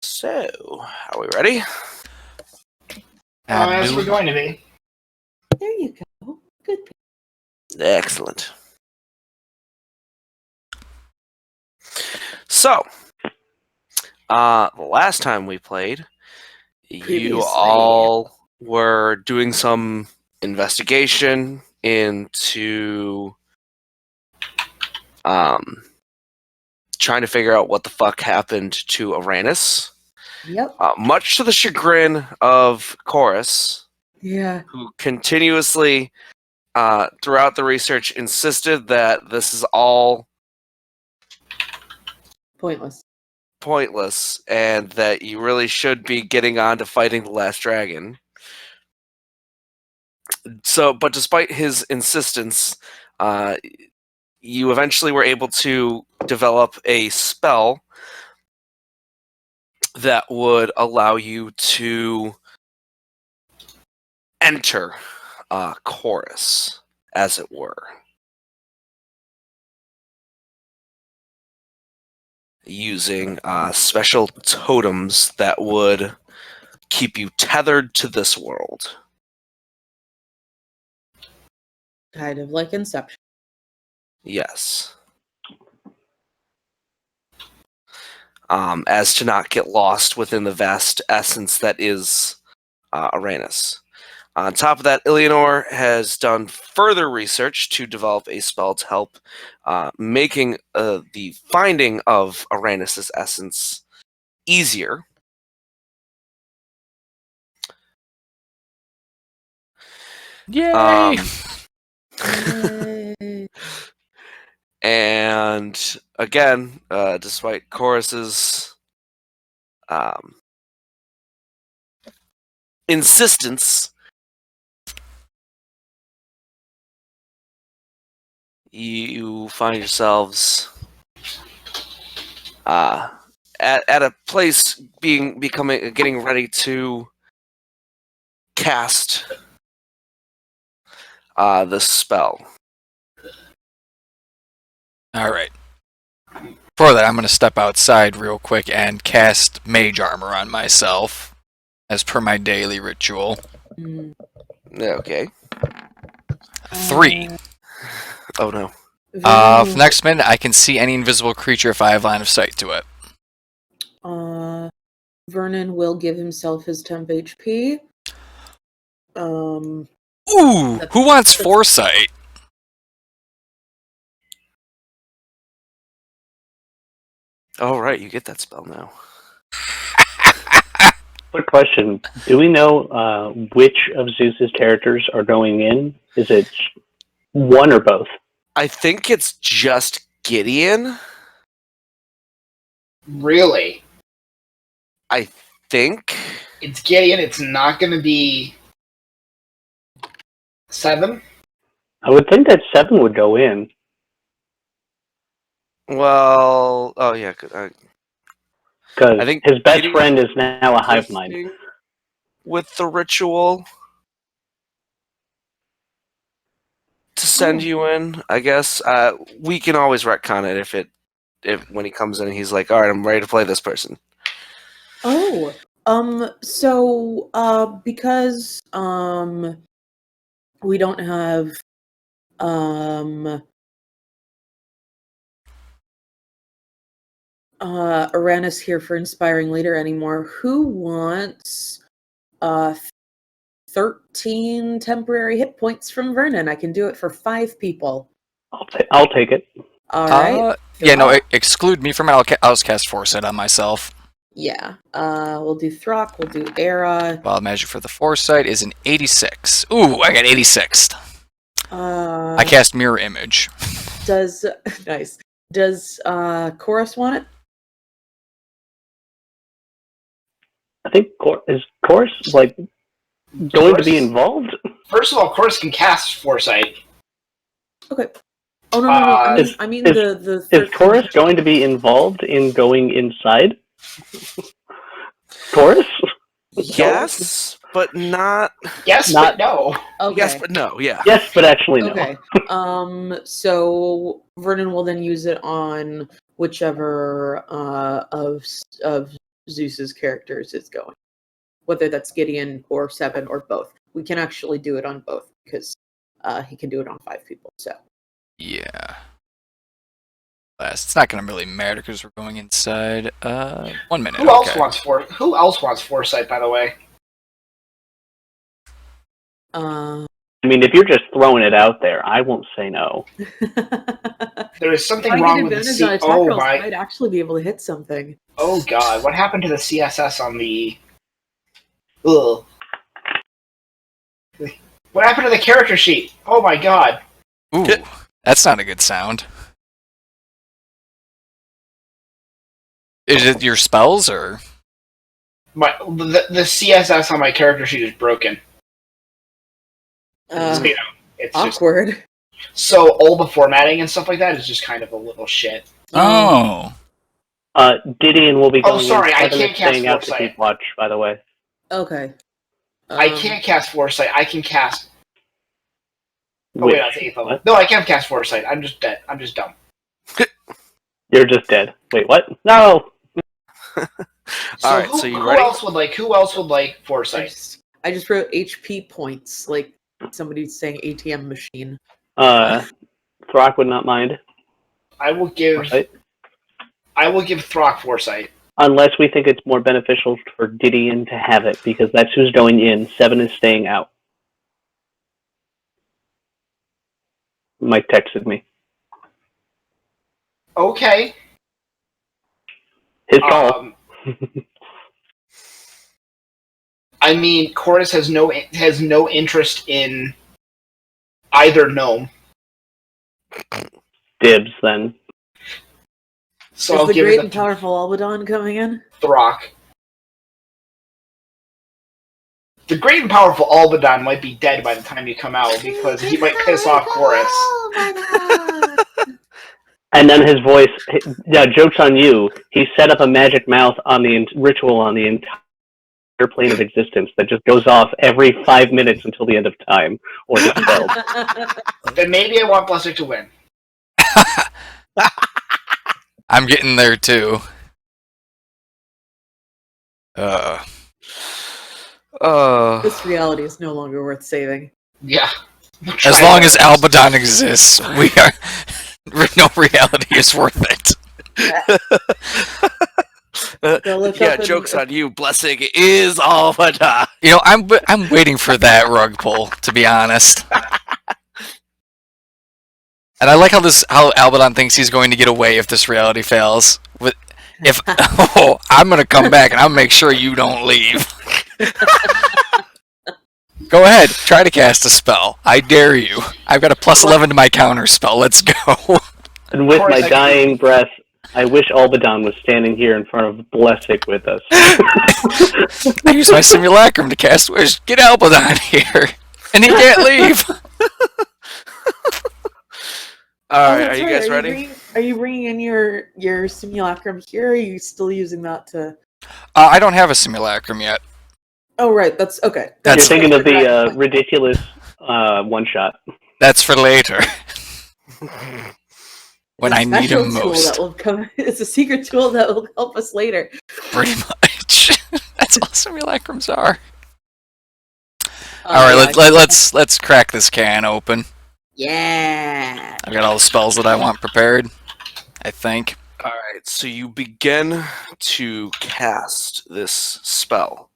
So, are we ready? As we're going to be. There you go. Good. Excellent. So, the last time we played, you all were doing some investigation into trying to figure out what the fuck happened to Arranis. Yep. Much to the chagrin of Chorus, who continuously, throughout the research, insisted that this is all pointless, and that you really should be getting on to fighting the last dragon. So, but despite his insistence, you eventually were able to develop a spell that would allow you to enter Chorus, as it were. Using special totems that would keep you tethered to this world. Kind of like Inception. Yes. As to not get lost within the vast essence that is Arranis. On top of that, Illianor has done further research to develop a spell to help making the finding of Arranis' essence easier. Yay! And again, despite Chorus's insistence, you find yourselves at a place getting ready to cast the spell. Alright. For that, I'm going to step outside real quick and cast mage armor on myself, as per my daily ritual. Okay. 3. Oh no. For next minute, I can see any invisible creature if I have line of sight to it. Vernon will give himself his temp HP. Ooh! Who wants foresight? Oh, right, you get that spell now. Quick question. Do we know which of Zeus's characters are going in? Is it one or both? I think it's just Gideon. Really? I think. It's Gideon. It's not going to be 7? I would think that 7 would go in. Well, oh yeah, Because I think his best friend is now a hive mind. With the ritual to send you in, I guess. We can always retcon it if when he comes in, he's like, "All right, I'm ready to play this person." Oh, so because we don't have Arranis here for Inspiring Leader anymore, who wants 13 temporary hit points from Vernon? I can do it for 5 people. I'll take it. All right. Yeah, no, exclude me from it. I'll cast Foresight on myself. Yeah. We'll do Throkk. We'll do Aera. Wild magic for the Foresight is an 86. Ooh, I got 86th. I cast Mirror Image. Nice. Does Chorus want it? I think is Chorus going to be involved? First of all, Chorus can cast Foresight. Okay. Oh no! I mean the. Is Chorus going to be involved in going inside? Chorus? Yes, but not. Yes, but no. Okay. Yes, but no. Yeah. Yes, but actually no. Okay. So Vernon will then use it on whichever of Zeus's characters is going, whether that's Gideon or Seven or both. We can actually do it on both because he can do it on 5 people. So Yeah. It's not going to really matter because we're going inside. 1 minute. Who else wants foresight? By the way. I mean, if you're just throwing it out there, I won't say no. There is something If I wrong get with the advantage on attack rolls, I might actually be able to hit something. Oh god, what happened to the CSS on the... Ugh. What happened to the character sheet? Oh my god. Ooh, that's not a good sound. Is it your spells, or...? The CSS on my character sheet is broken. So, it's awkward. Just, so all the formatting and stuff like that is just kind of a little shit. Oh. Gideon will be going. Oh, sorry, I can't cast staying out to Foresight. keep watch. By the way. Okay. I can't cast Foresight. I can cast. Oh Which? wait, that's 8th level. What? No, I can't cast Foresight. I'm just dead. I'm just dumb. You're just dead. Wait, what? No. All right, so you ready? Who else would like Foresight? I just wrote HP points, like somebody's saying ATM machine. Throkk would not mind. I will give. Foresight? I will give Throkk Foresight. Unless we think it's more beneficial for Gideon to have it, because that's who's going in. 7 is staying out. Mike texted me. Okay. His call. I mean, Chorus has no interest in either gnome. Dibs, then. So Is I'll the give great it and to powerful Albadan coming in? Throkk. The great and powerful Albadan might be dead by the time you come out because he might piss off Chorus. And then his voice, yeah, joke's on you. He set up a magic mouth on the ritual on the entire plane of existence that just goes off every 5 minutes until the end of time, or dispelled. Then maybe I want Blessing to win. I'm getting there too. This reality is no longer worth saving. Yeah. As long as Albadan exists, we are. No reality is worth it. Yeah, joke's on you. Blessing is Albadan. You know, I'm waiting for that rug pull, to be honest. And I like how Albadan thinks he's going to get away if this reality fails. I'm gonna come back and I'll make sure you don't leave. Go ahead, try to cast a spell. I dare you. I've got a +11 to my counter spell. Let's go. And with my dying breath, I wish Albadan was standing here in front of Blessing with us. I use my simulacrum to cast Wish. Get Albadan here, and he can't leave. All right, are you guys ready? Are you bringing in your simulacrum here? Or are you still using that to? I don't have a simulacrum yet. Oh right, that's okay. You're thinking of the ridiculous one shot. That's for later. When I need him most. It's a secret tool that will help us later. Pretty much. That's all simulacrums are. All right, let's crack this can open. Yeah. I've got all the spells that I want prepared, I think. All right, so you begin to cast this spell.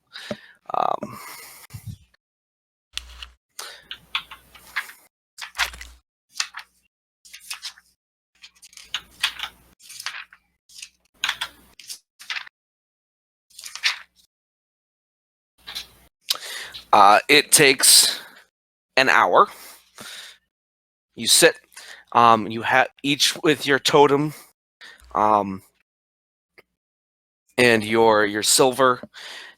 It takes an hour. You sit. You have each with your totem, and your silver,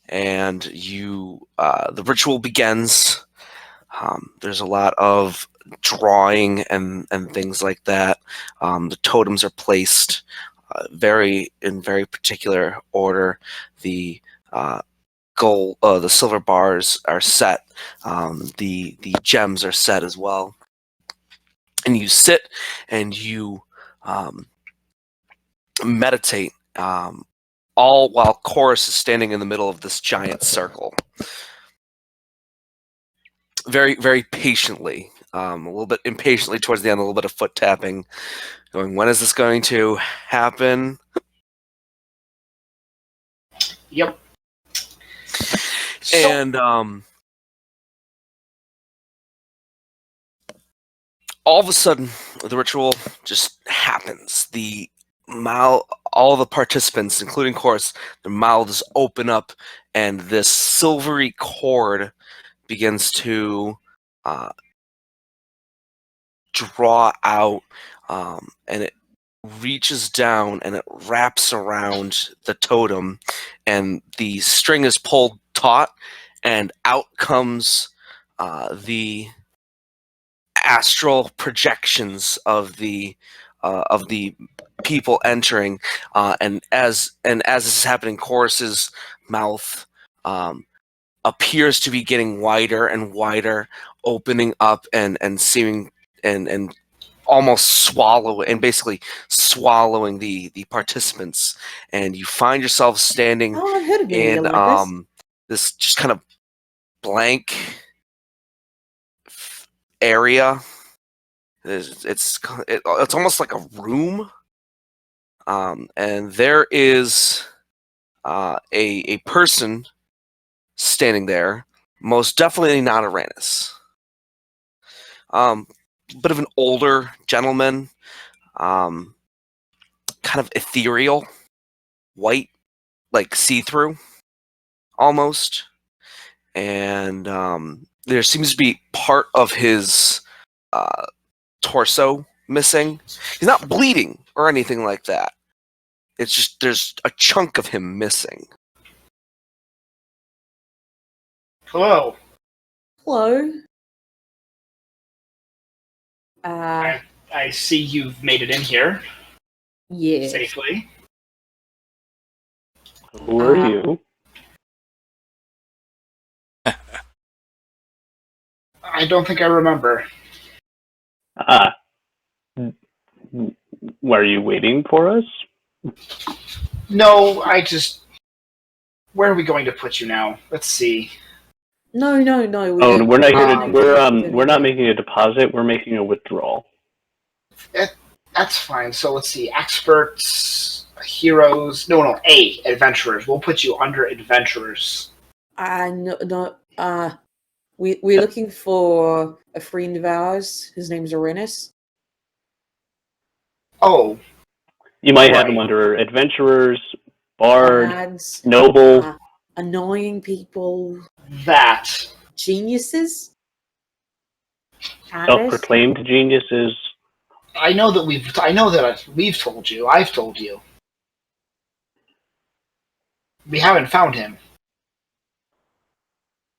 and you. The ritual begins. There's a lot of drawing and things like that. The totems are placed in very particular order. The the silver bars are set. The gems are set as well. And you sit and you meditate all while Chorus is standing in the middle of this giant circle. Very, very patiently, a little bit impatiently towards the end, a little bit of foot tapping, going, when is this going to happen? Yep. So, And all of a sudden, the ritual just happens. All the participants, including Chorus, their mouths open up, and this silvery cord begins to draw out, and it reaches down and it wraps around the totem, and the string is pulled taut, and out comes the astral projections of the people entering, and as this is happening, Chorus's mouth appears to be getting wider and wider, opening up and seeming and almost basically swallowing the participants, and you find yourself standing Oh, I've heard of in it like this just kind of blank area. It's almost like a room, and there is a person standing there, most definitely not Arranis. Bit of an older gentleman, kind of ethereal, white, like see-through, almost. And there seems to be part of his torso missing. He's not bleeding or anything like that. It's just there's a chunk of him missing. hello. Hello. I see you've made it in here Yeah. safely. Who are you? I don't think I remember. Were you waiting for us? No, where are we going to put you now? Let's see. No. Oh, we're not here to. We're not making. making a deposit. We're making a withdrawal. That's fine. So let's see. Experts, heroes. No. Adventurers. We'll put you under adventurers. No. We're looking for a friend of ours. His name's Arranis. Oh, You might have Right. them under adventurers, bard, Lads, noble. annoying people, that. geniuses. Self-proclaimed geniuses. I know that we've told you. I've told you. We haven't found him.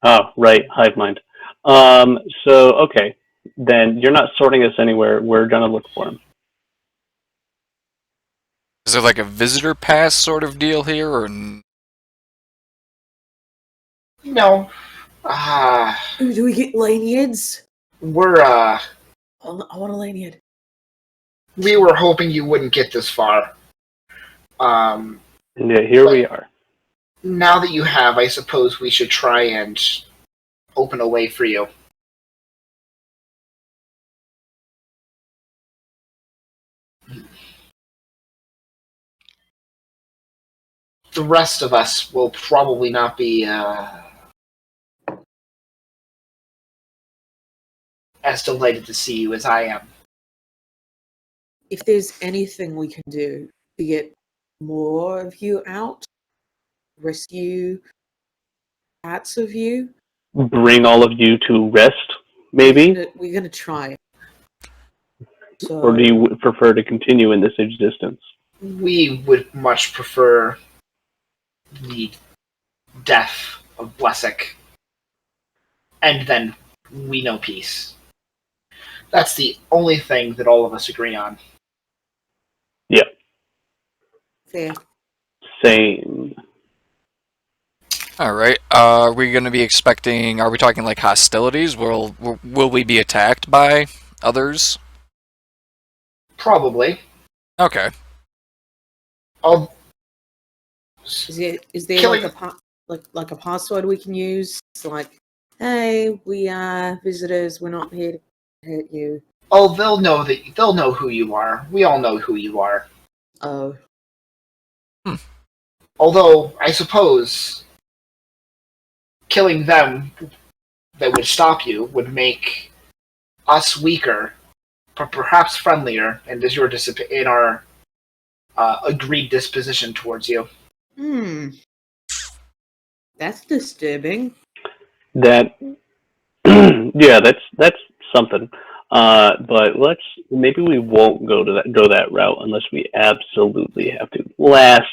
Oh, right, hive mind. So okay, then you're not sorting us anywhere. We're gonna look for him. Is there like a visitor pass sort of deal here, or No. Do we get lanyards? We're I want a lanyard. we were hoping you wouldn't get this far. And yeah, here we are. Now that you have, I suppose we should try and open a way for you. The rest of us will probably not be as delighted to see you as I am. If there's anything we can do to get more of you out, rescue parts of you, Bring all of you to rest, maybe? we're gonna try. So, Or do you prefer to continue in this existence? We would much prefer the death of Blessic, and then we know peace. That's the only thing that all of us agree on. Yeah, fair. same. all right? Are we going to be expecting? Are we talking like hostilities? Will we be attacked by others? Probably. Okay. Is there Killing- like a password we can use? It's like, hey, we are visitors. We're not here to hurt you. Oh, they'll know who you are. We all know who you are. Oh, Although, I suppose killing them that would stop you would make us weaker, but perhaps friendlier, and in our agreed disposition towards you. That's disturbing. That, yeah, that's something. But maybe we won't go that route unless we absolutely have to. Worst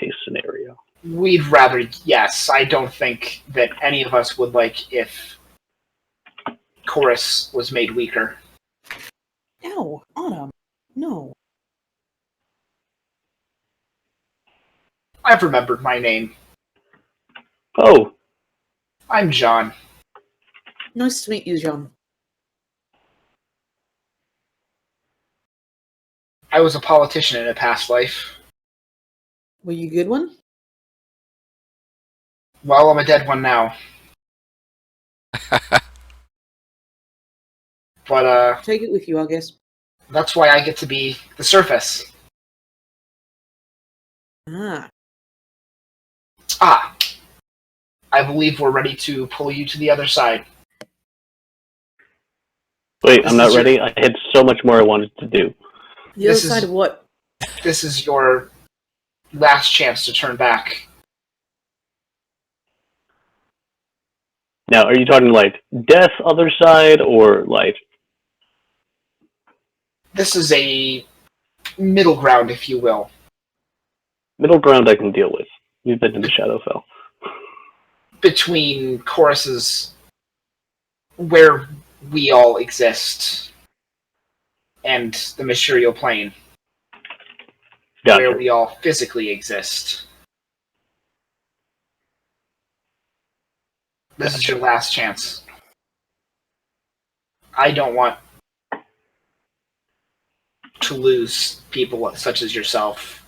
case scenario. We'd rather, yes. I don't think that any of us would like if Chorus was made weaker. Ow, Autumn. No. I've remembered my name. Oh, I'm John. Nice to meet you, John. I was a politician in a past life. Were you a good one? Well, I'm a dead one now. But, Take it with you, I guess. that's why I get to be the surface. Ah. Ah. I believe we're ready to pull you to the other side. wait, This I'm not is your- ready. I had so much more I wanted to do. The other This is- side of what? This is your last chance to turn back. Now, are you talking like death, other side, or like? This is a middle ground, if you will. Middle ground I can deal with. We've been to the Shadowfell. Between choruses where we all exist and the material plane Gotcha. where we all physically exist. This is your last chance. I don't want to lose people such as yourself.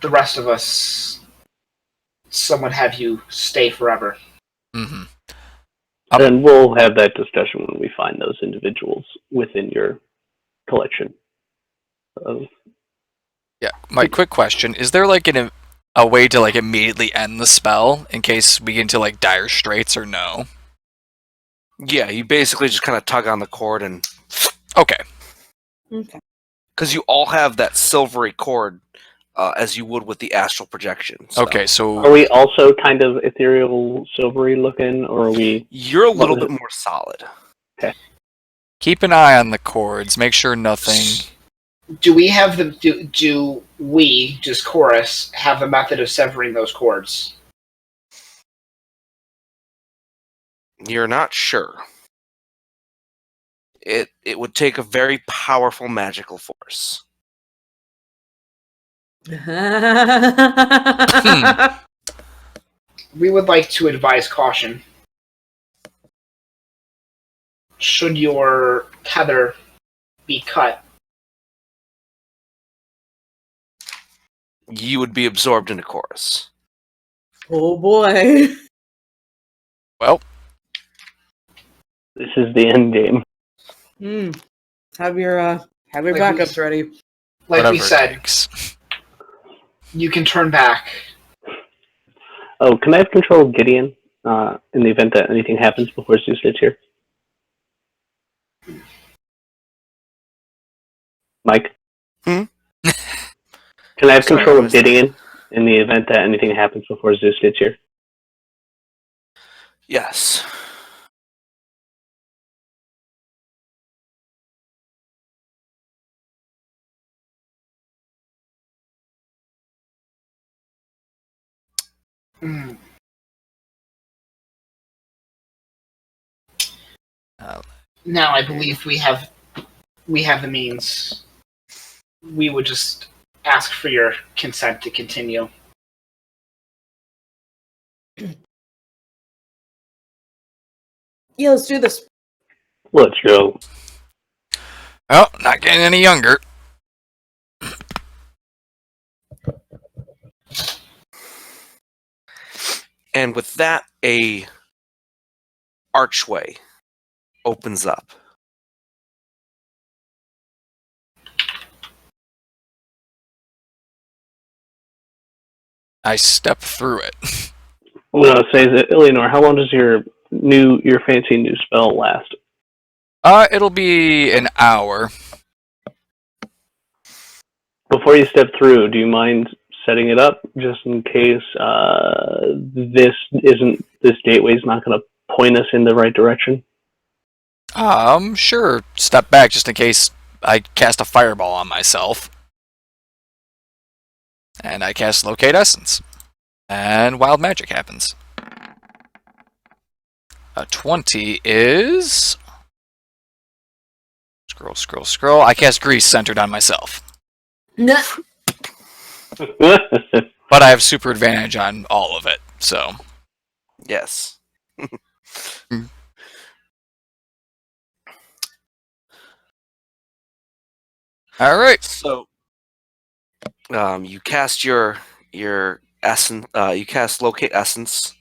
The rest of us, someone have you stay forever. Mm-hmm. And we'll have that discussion when we find those individuals within your collection. Yeah. My quick question: is there like a way to like immediately end the spell in case we get into like dire straits, or no? Yeah, you basically just kind of tug on the cord, and Okay. Okay. because you all have that silvery cord, as you would with the astral projection. So Okay. So Are we also kind of ethereal, silvery looking, or are we? you're a little bit more solid. keep an eye on the cords. Make sure nothing. Do we have the do we, just chorus, have a method of severing those cords? You're not sure. It would take a very powerful magical force. We would like to advise caution. Should your tether be cut, You would be absorbed in a chorus. Oh boy. Well, This is the end game. Have your Like we backups s- ready. like whatever we it said, takes. you can turn back. Oh, can I have control of Gideon in the event that anything happens before Zeus gets here? Mike? Hmm? Can I have Sorry, control I of missed that. Gideon in the event that anything happens before Zeus gets here? Yes. Hmm. Uh, Now I believe we have the means. We would just ask for your consent to continue. Yeah, let's do this. Let's go. Well, not getting any younger. And with that, a archway opens up. I step through it. Well, no, says Illianor, how long does your fancy new spell last? It'll be an hour. Before you step through, do you mind setting it up just in case this gateway's not going to point us in the right direction? Sure. Step back just in case I cast a fireball on myself. And I cast Locate Essence. And wild magic happens. A 20 is... Scroll. I cast Grease centered on myself. No. But I have super advantage on all of it, so... Yes. Alright. So, you cast your essence. You cast Locate Essence.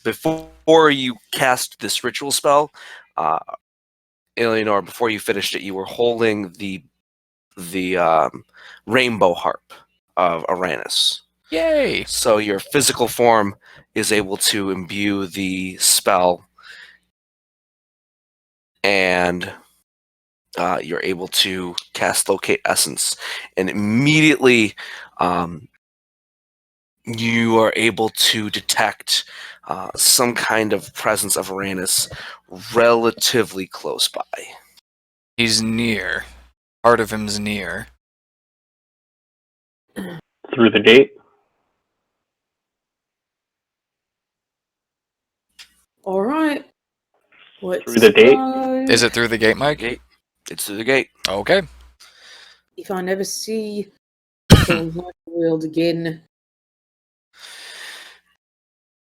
Before you cast this ritual spell, Illianor, before you finished it, you were holding the rainbow harp of Arranis. Yay! So your physical form is able to imbue the spell, and you're able to cast Locate Essence, and immediately you are able to detect some kind of presence of Arranis relatively close by. He's near. Part of him's near. Through the gate? All right. Let's Through the gate? go. Is it through the gate, Mike? Gate. It's through the gate. Okay. If I never see the world again.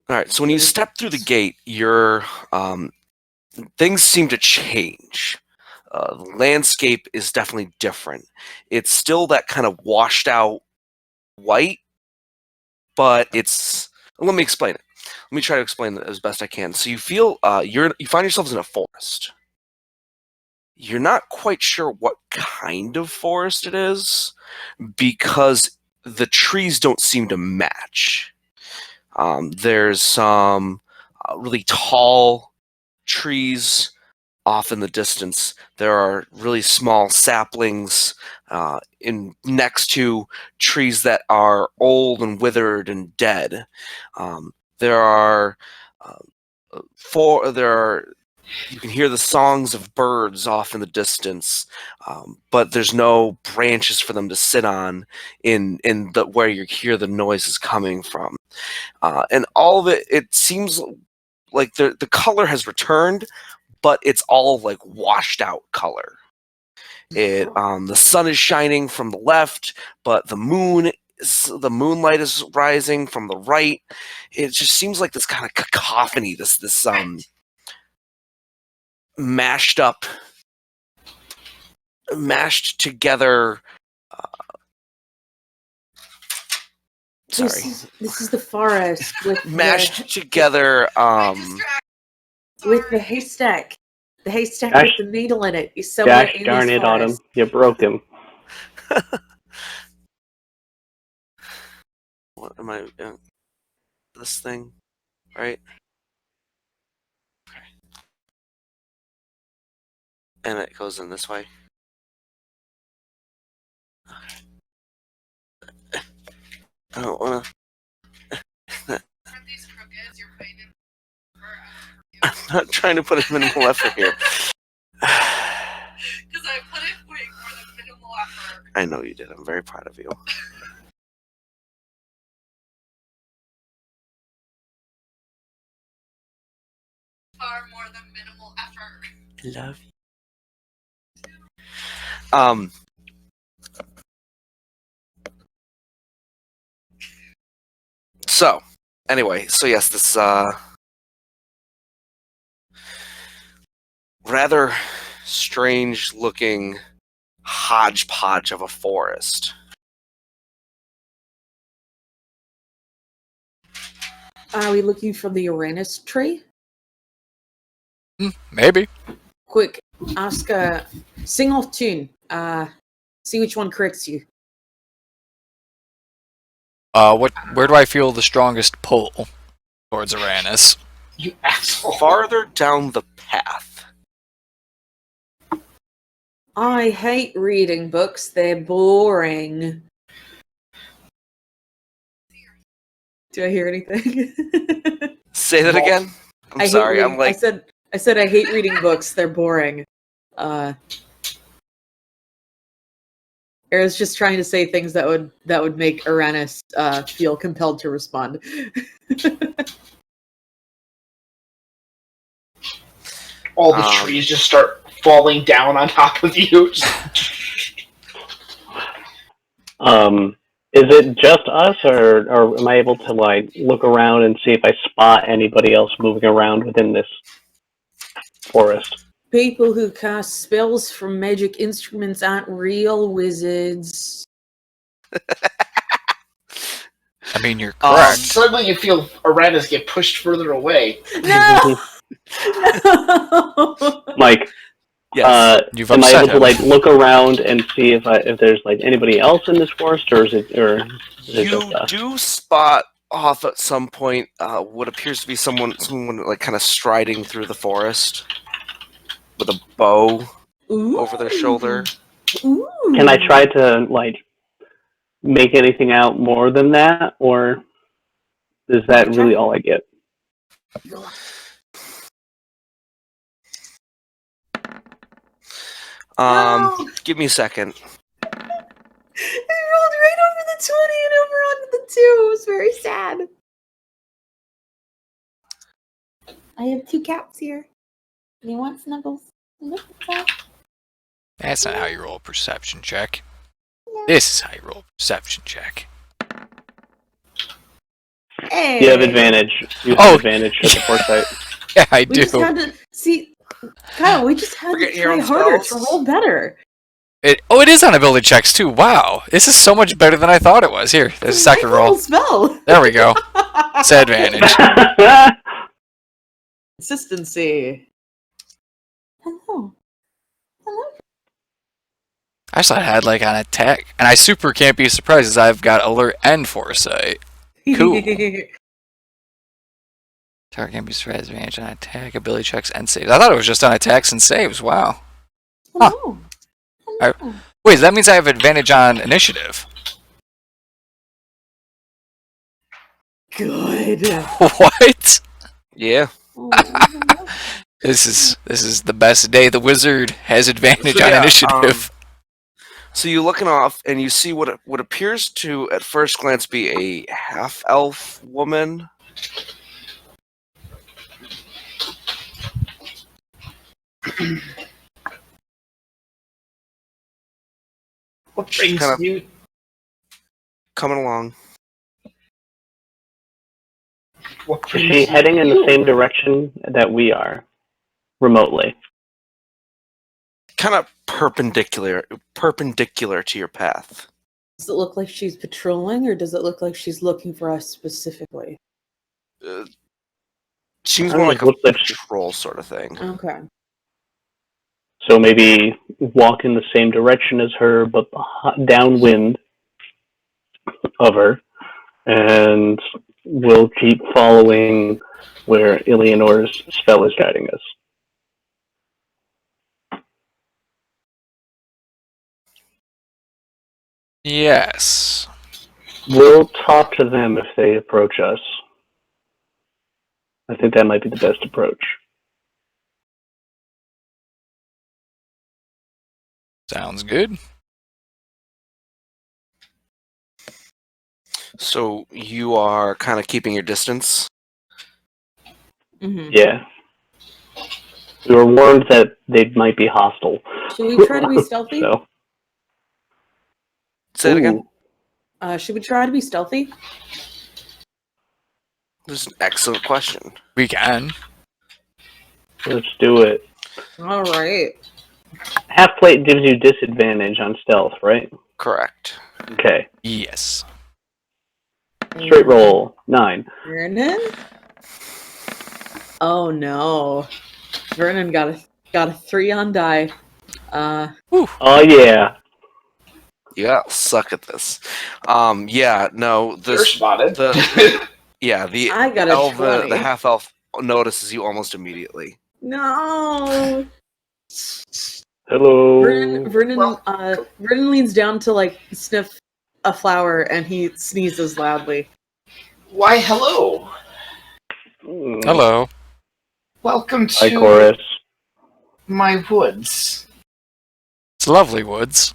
All right. So when you step through the gate, your things seem to change. The landscape is definitely different. It's still that kind of washed out white, but it's. Let me explain it. Let me try to explain it as best I can. So you feel you find yourselves in a forest. You're not quite sure what kind of forest it is because the trees don't seem to match. There's some really tall trees off in the distance. There are really small saplings next to trees that are old and withered and dead. You can hear the songs of birds off in the distance, but there's no branches for them to sit on in where you hear the noises coming from. And all of it seems like the color has returned, but it's all like washed out color. The sun is shining from the left, but the moonlight is rising from the right. It just seems like this kind of cacophony, this mashed together. This is the forest with mashed together. With the haystack. The haystack Gosh, with the needle in it is somewhere Gosh in darn this it, Autumn. forest. You broke him. What am I? This thing, right? Okay. And it goes in this way. Okay. I don't wanna. I'm not trying to put a minimal effort here. Because I put it way more than minimal effort. I know you did. I'm very proud of you. Far more than minimal effort. Love you. So, anyway, yes, this rather strange-looking hodgepodge of a forest. Are we looking for the Arranis tree? Maybe. Quick, ask sing off tune. See which one corrects you. Where do I feel the strongest pull towards Arranis? You asshole. Farther down the path. I hate reading books. They're boring. Do I hear anything? Say that again. I'm sorry. Hate reading, I'm like, I said I hate reading books. They're boring. Aera's just trying to say things that would make Arranis feel compelled to respond. All the trees just start falling down on top of you. Is it just us, or am I able to like look around and see if I spot anybody else moving around within this forest? People who cast spells from magic instruments aren't real wizards. I mean, you're correct. Suddenly you feel Arranis get pushed further away. No! No! Mike, yes. You've am I upset able to him. like look around and see if there's like anybody else in this forest, or is it You just us? do spot off at some point what appears to be someone like kind of striding through the forest with a bow over their shoulder. Ooh. Can I try to like make anything out more than that, or is that really all I get? No. Give me a second. I rolled right over the 20 and over onto the 2. It was very sad. I have 2 cats here. They want snuggles. That's not how you roll a perception check. This is how you roll a perception check. Hey. You have advantage. You have advantage for the foresight. Yeah, I We do. just had to see, Kyle. We just had Forget to your try own harder to spells. roll better. It is on ability checks too. Wow, this is so much better than I thought it was. Here, there's a second roll. Spell. There we go. It's advantage. Consistency. Hello. Hello. I just thought I had like an attack, and I super can't be surprised as I've got alert and foresight. Cool. Target can be surprised advantage on attack, ability checks, and saves. I thought it was just on attacks and saves. Wow. Hello. Huh. Wait, that means I have advantage on initiative. Good. What? Yeah. This is the best day. The wizard has advantage So, on yeah, initiative. So you're looking off, and you see what appears to, at first glance, be a half-elf woman. What brings kind of- you? Coming along. What Is brings she you? heading in the same direction that we are, remotely? Kind of perpendicular to your path. Does it look like she's patrolling, or does it look like she's looking for us specifically? Seems I more don't like know, a looks like- patrol sort of thing. Okay. So maybe walk in the same direction as her, but downwind of her, and we'll keep following where Illianor's spell is guiding us. Yes. We'll talk to them if they approach us. I think that might be the best approach. Sounds good. So you are kind of keeping your distance. Mm-hmm. Yeah. We were warned that they might be hostile. Should we try to be stealthy? So, Say it again. Should we try to be stealthy? This is an excellent question. We can. let's do it. All right. Half plate gives you disadvantage on stealth, right? Correct. Okay. Yes. Straight roll. 9. Vernon? Oh no. Vernon got a 3 on die. Oh yeah. Yeah, suck at this. Yeah, no, You're spotted. the I got a elf, 20. the half elf notices you almost immediately. No. Hello. Vernon Well- Vernon leans down to like sniff a flower and he sneezes loudly. Why, hello. Hello. Welcome Hi, to Chorus. my woods. It's lovely woods.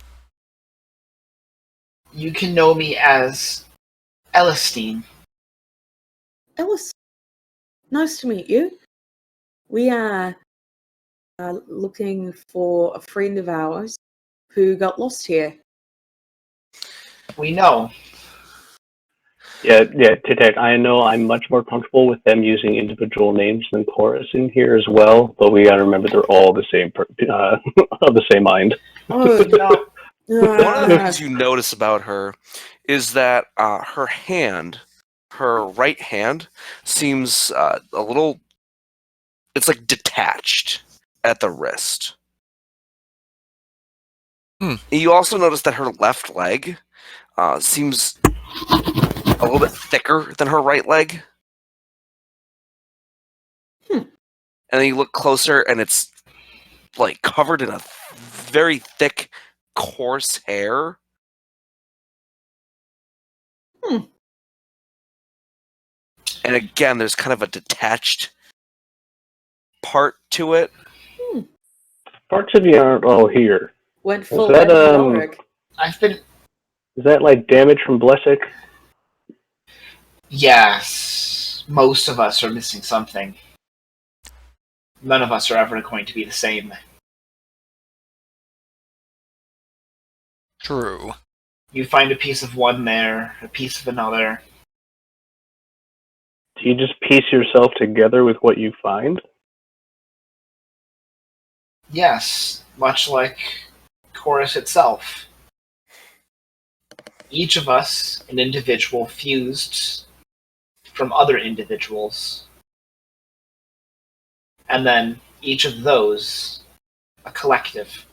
You can know me as Elistine. Ellis, nice to meet you. We are looking for a friend of ours who got lost here. We know. Yeah, Titek, I know I'm much more comfortable with them using individual names than Chorus in here as well, but we gotta remember they're all the same, of the same mind. Oh, No. One of the things you notice about her is that her right hand, seems a little. It's like detached at the wrist. You also notice that her left leg seems a little bit thicker than her right leg. And then you look closer, and it's like covered in a very thick, coarse hair. And again, there's kind of a detached part to it. Parts of you aren't all here. Went full that, Edward. I've been. Is that like damage from Blessic? Yes. Most of us are missing something. None of us are ever going to be the same. True. You find a piece of one there, a piece of another. Do you just piece yourself together with what you find? Yes, much like Chorus itself. Each of us, an individual fused from other individuals. And then each of those, a collective.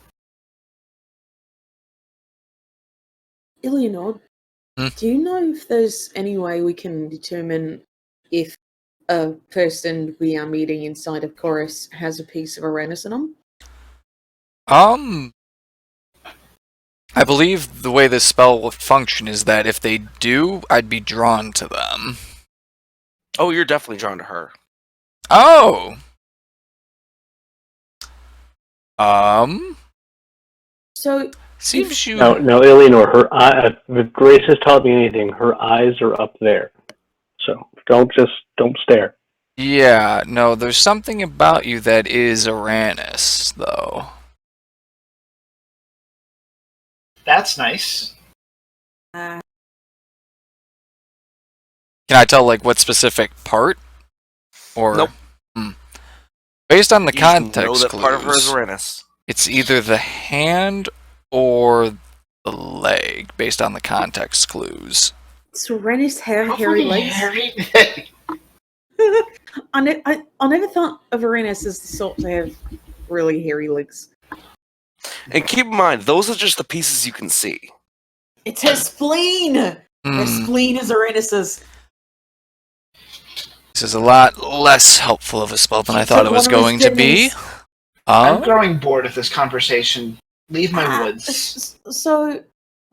Illianor, do you know if there's any way we can determine if a person we are meeting inside of Chorus has a piece of Arranis in them? I believe the way this spell will function is that if they do, I'd be drawn to them. Oh, you're definitely drawn to her. Oh! So, Seems you... No, Illianor, her eye, if Grace has taught me anything, her eyes are up there. So don't stare. Yeah, no, there's something about you that is Arranis, though. That's nice. uh, Can I tell, like, what specific part? Or... Nope. Based on the You just context know that clues, part of her is Arranis. it's either the hand or the leg, based on the context clues. does Arranis have How hairy fucking legs? hairy? I never thought of Arranis as the sort to have really hairy legs. And keep in mind, those are just the pieces you can see. It's her spleen! Her spleen is Arranis's. This is a lot less helpful of a spell than I thought it was going to be. I'm growing bored of this conversation. Leave my woods. So,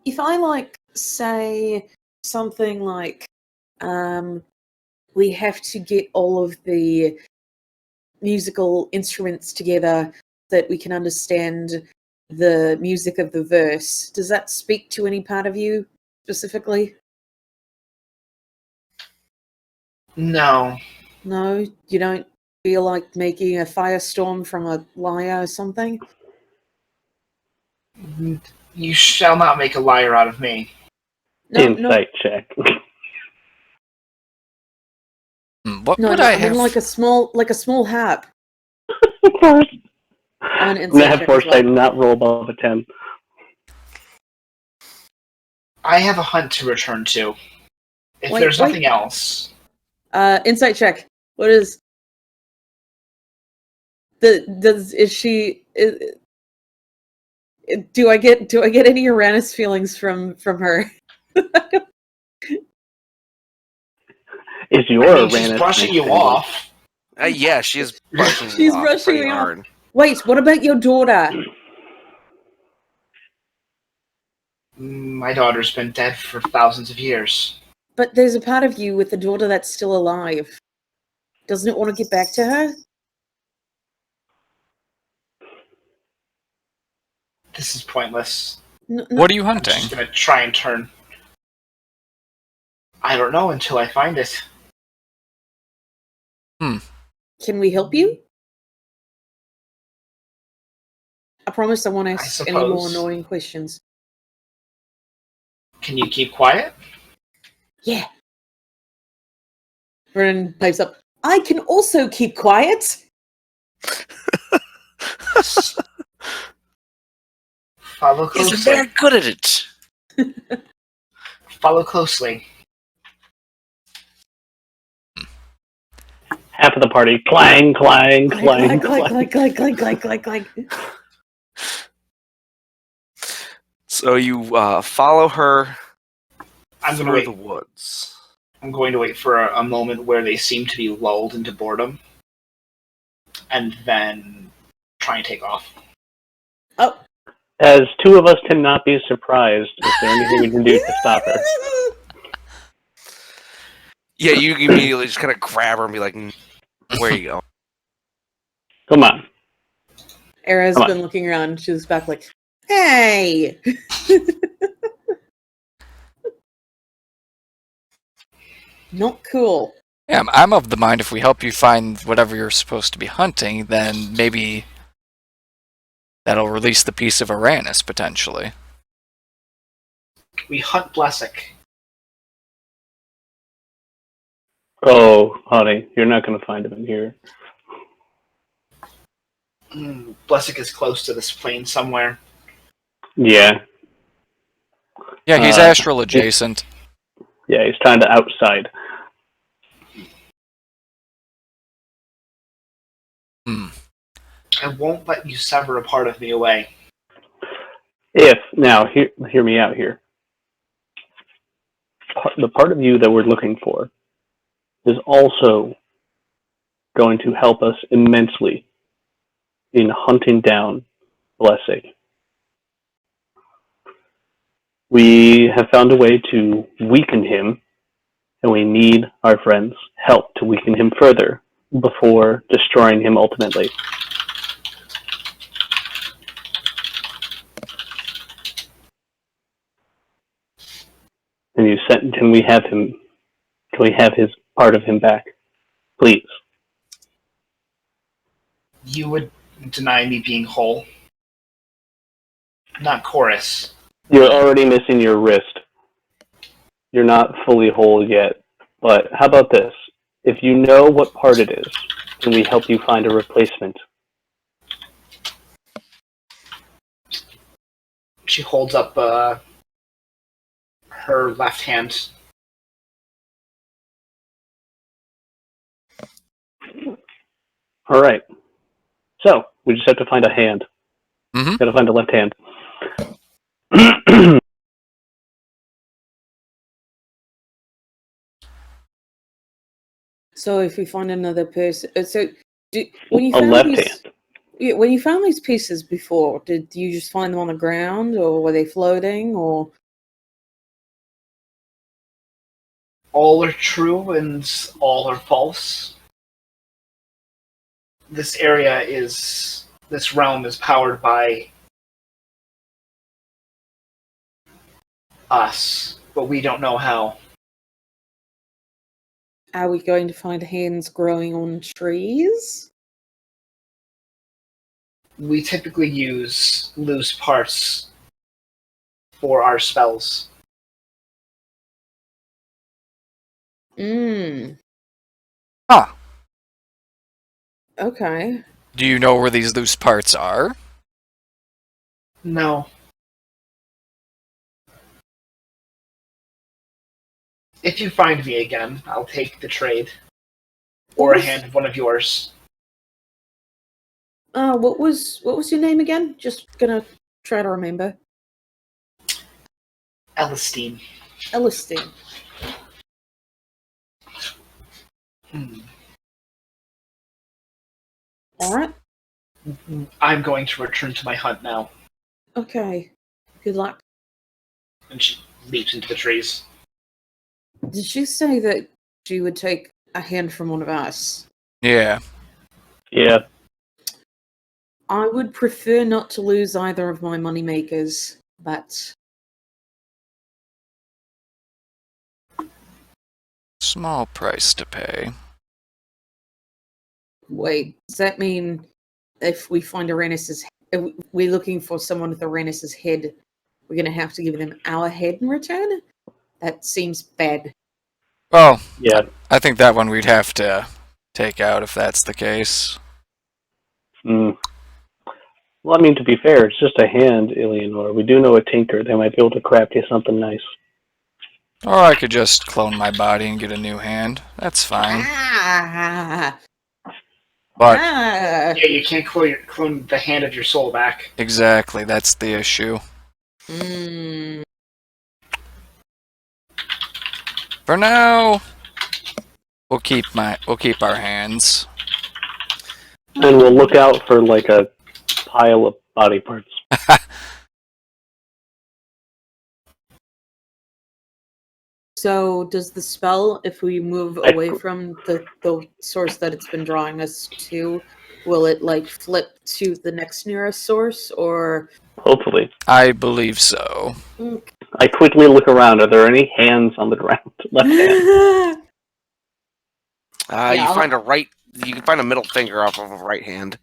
if I, like, say something like, we have to get all of the musical instruments together so that we can understand the music of the verse, does that speak to any part of you specifically? No. No? You don't feel like making a firestorm from a lyre or something? You shall not make a liar out of me. No, Insight check. What no, would no, I I have? mean like a small harp. Of course. I'm an I'm insight gonna have check as foresight well. not roll above a 10. I have a hunt to return to. If Wait, there's wait. nothing else, Insight check. What is is she? Do I get any Arranis feelings from her? Is your I mean, she's Arranis brushing you next to off. Yeah, she is brushing She's you off brushing pretty me off. hard. Wait, what about your daughter? My daughter's been dead for thousands of years. But there's a part of you with the daughter that's still alive. Doesn't it want to get back to her? This is pointless. No, What are you I'm hunting? just gonna try and turn. I don't know until I find it. Can we help you? I promise I won't ask any more suppose. annoying questions. Can you keep quiet? Yeah. Vernon pipes up. I can also keep quiet. Follow He's closely. very good at it. Follow closely. Half of the party, clang, clang, clang, Clank, clank, clang. clank, clank, clank, clank, clank. So you follow her I'm gonna through wait. the woods. I'm going to wait for a moment where they seem to be lulled into boredom, and then try and take off. Oh. As two of us cannot be surprised, is there anything we can do to stop her? Yeah, you immediately just kind of grab her and be like, "Where you go?" Come on. Aera's Come on. been looking around. She's back like, hey! Not cool. Yeah, I'm of the mind if we help you find whatever you're supposed to be hunting, then maybe that'll release the piece of Arranis, potentially. We hunt Blessic. Oh, honey, you're not going to find him in here. Blessic is close to this plane somewhere. Yeah. Yeah, he's astral adjacent. Yeah, he's trying to outside. I won't let you sever a part of me away. Now, hear me out here. The part of you that we're looking for is also going to help us immensely in hunting down Blessing. We have found a way to weaken him, and we need our friends' help to weaken him further before destroying him ultimately. And you said, can we have his part of him back? Please. You would deny me being whole? Not Chorus. You're already missing your wrist. You're not fully whole yet. But how about this? If you know what part it is, can we help you find a replacement? She holds up her left hand. All right. So, we just have to find a hand. Mm-hmm. Gotta find a left hand. So if we find another person, when you A found left these, hand. yeah, when you found these pieces before, did you just find them on the ground, or were they floating, or? All are true and all are false. This realm is powered by us, but we don't know how. Are we going to find hands growing on trees? We typically use loose parts for our spells. Huh. Okay. Do you know where these loose parts are? No. If you find me again, I'll take the trade. Or a hand of one of yours. What was your name again? Just gonna try to remember. Elistine. Elistine. Alright. I'm going to return to my hunt now. Okay. Good luck. And she leaps into the trees. Did she say that she would take a hand from one of us? Yeah. Yeah. I would prefer not to lose either of my moneymakers, but Small price to pay. wait, does that mean if we find Arranis's, if we're looking for someone with Arranis's head, we're going to have to give them our head in return? That seems bad. Well, Yeah. I think that one we'd have to take out if that's the case. Mm. Well, I mean, to be fair, it's just a hand, Illianor. We do know a tinker. They might be able to craft you something nice. Or I could just clone my body and get a new hand. That's fine. But Yeah, you can't clone the hand of your soul back. exactly, that's the issue. Mm. For now, we'll keep our hands. And we'll look out for, like, a pile of body parts. So does the spell, if we move away from the source that it's been drawing us to, will it like flip to the next nearest source, or? Hopefully. I believe so. I quickly look around. Are there any hands on the ground? Left hand. Yeah. You can find a middle finger off of a right hand.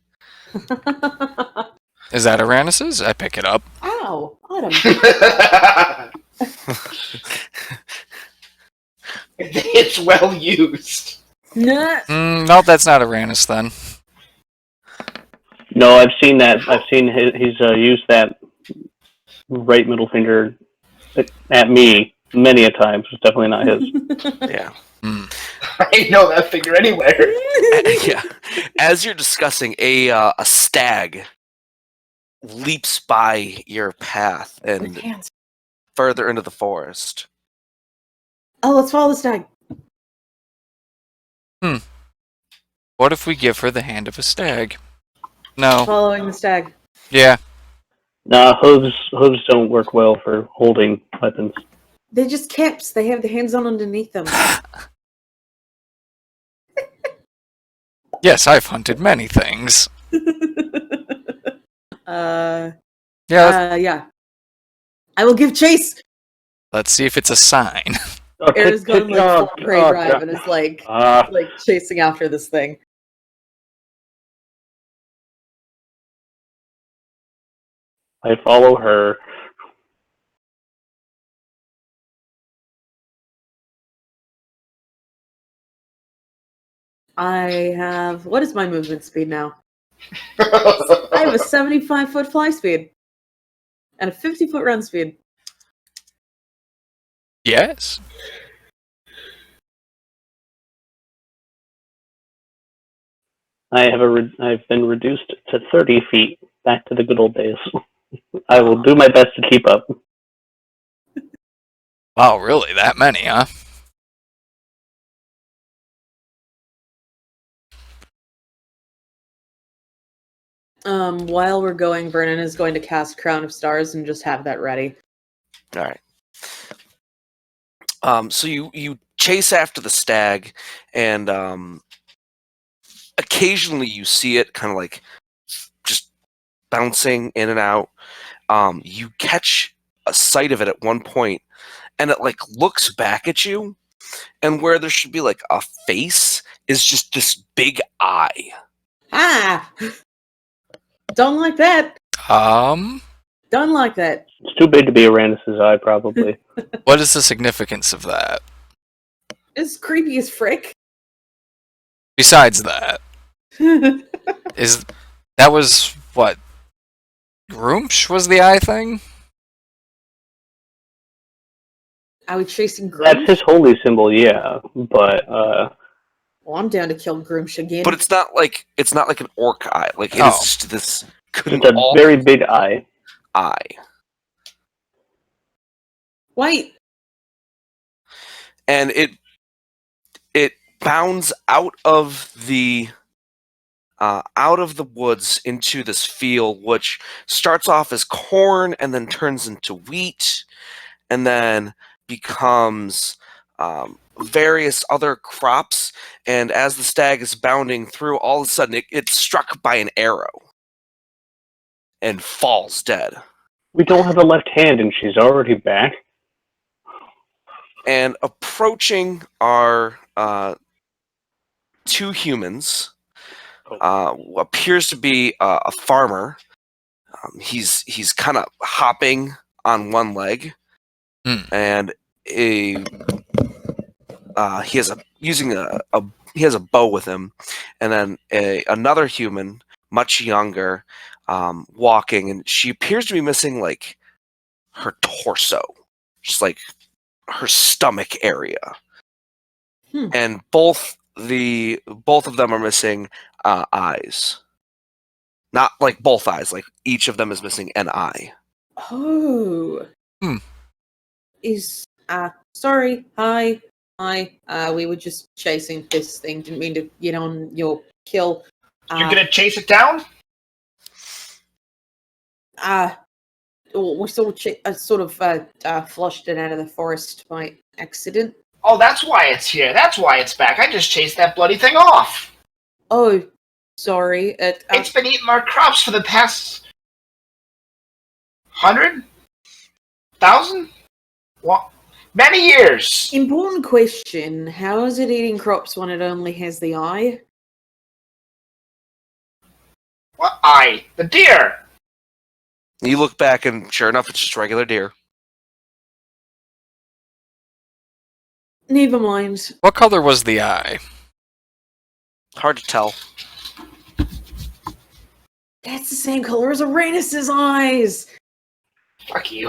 Is that Arranis's? I pick it up. Ow! Autumn. It's well used. Nah. No, that's not Arranis then. No, I've seen that. I've seen he's used that right middle finger at me many a time. It's definitely not his. Yeah. I know that figure anywhere. Yeah. As you're discussing, a stag leaps by your path With and hands. further into the forest. Oh, let's follow the stag. What if we give her the hand of a stag? No. Following the stag. Yeah. Nah, hooves don't work well for holding weapons. They're just caps. They have the hands on underneath them. Yes, I've hunted many things. Yeah. Yeah, I will give chase. let's see if it's a sign. Aera's going like full prey drive and is like chasing after this thing. I follow her. I have, what is my movement speed now? I have a 75-foot fly speed and a 50-foot run speed. Yes. I've been reduced to 30 feet, back to the good old days. I will do my best to keep up. Wow, really? That many, huh? While we're going, Vernon is going to cast Crown of Stars and just have that ready. All right. So you chase after the stag, and occasionally you see it kind of like just bouncing in and out. You catch a sight of it at one point, and it like looks back at you, and where there should be like a face is just this big eye. Ah! Don't like that. Don't like that. It's too big to be Arranis' eye, probably. What is the significance of that? It's creepy as frick. Besides that, that was what? Groomsh was the eye thing? Are we chasing Grimsh? That's his holy symbol, yeah. But Well, I'm down to kill Grimsh again. But it's not like an orc eye. Like it is Oh. just this it's a very big eye. eye. Wait. And it bounds out of the woods into this field, which starts off as corn and then turns into wheat, and then becomes various other crops. And as the stag is bounding through, all of a sudden it's struck by an arrow and falls dead. We don't have a left hand, and she's already back. And approaching are two humans. Appears to be a farmer. He's kind of hopping on one leg, and he has a bow with him, and then another human, much younger, walking, and she appears to be missing like her torso, just like her stomach area, and both of them are missing eyes. Not like both eyes, like each of them is missing an eye. Oh. Sorry. Hi. We were just chasing this thing. Didn't mean to get on your kill. You're gonna chase it down? We sort of flushed it out of the forest by accident. Oh, that's why it's here. That's why it's back. I just chased that bloody thing off. Oh, sorry. It's been eating our crops for the past 100,000? What? Many years. Important question. How is it eating crops when it only has the eye? What eye? The deer. You look back, and sure enough, it's just regular deer. Never mind. What color was the eye? Hard to tell. That's the same color as Arranis' eyes! Fuck you.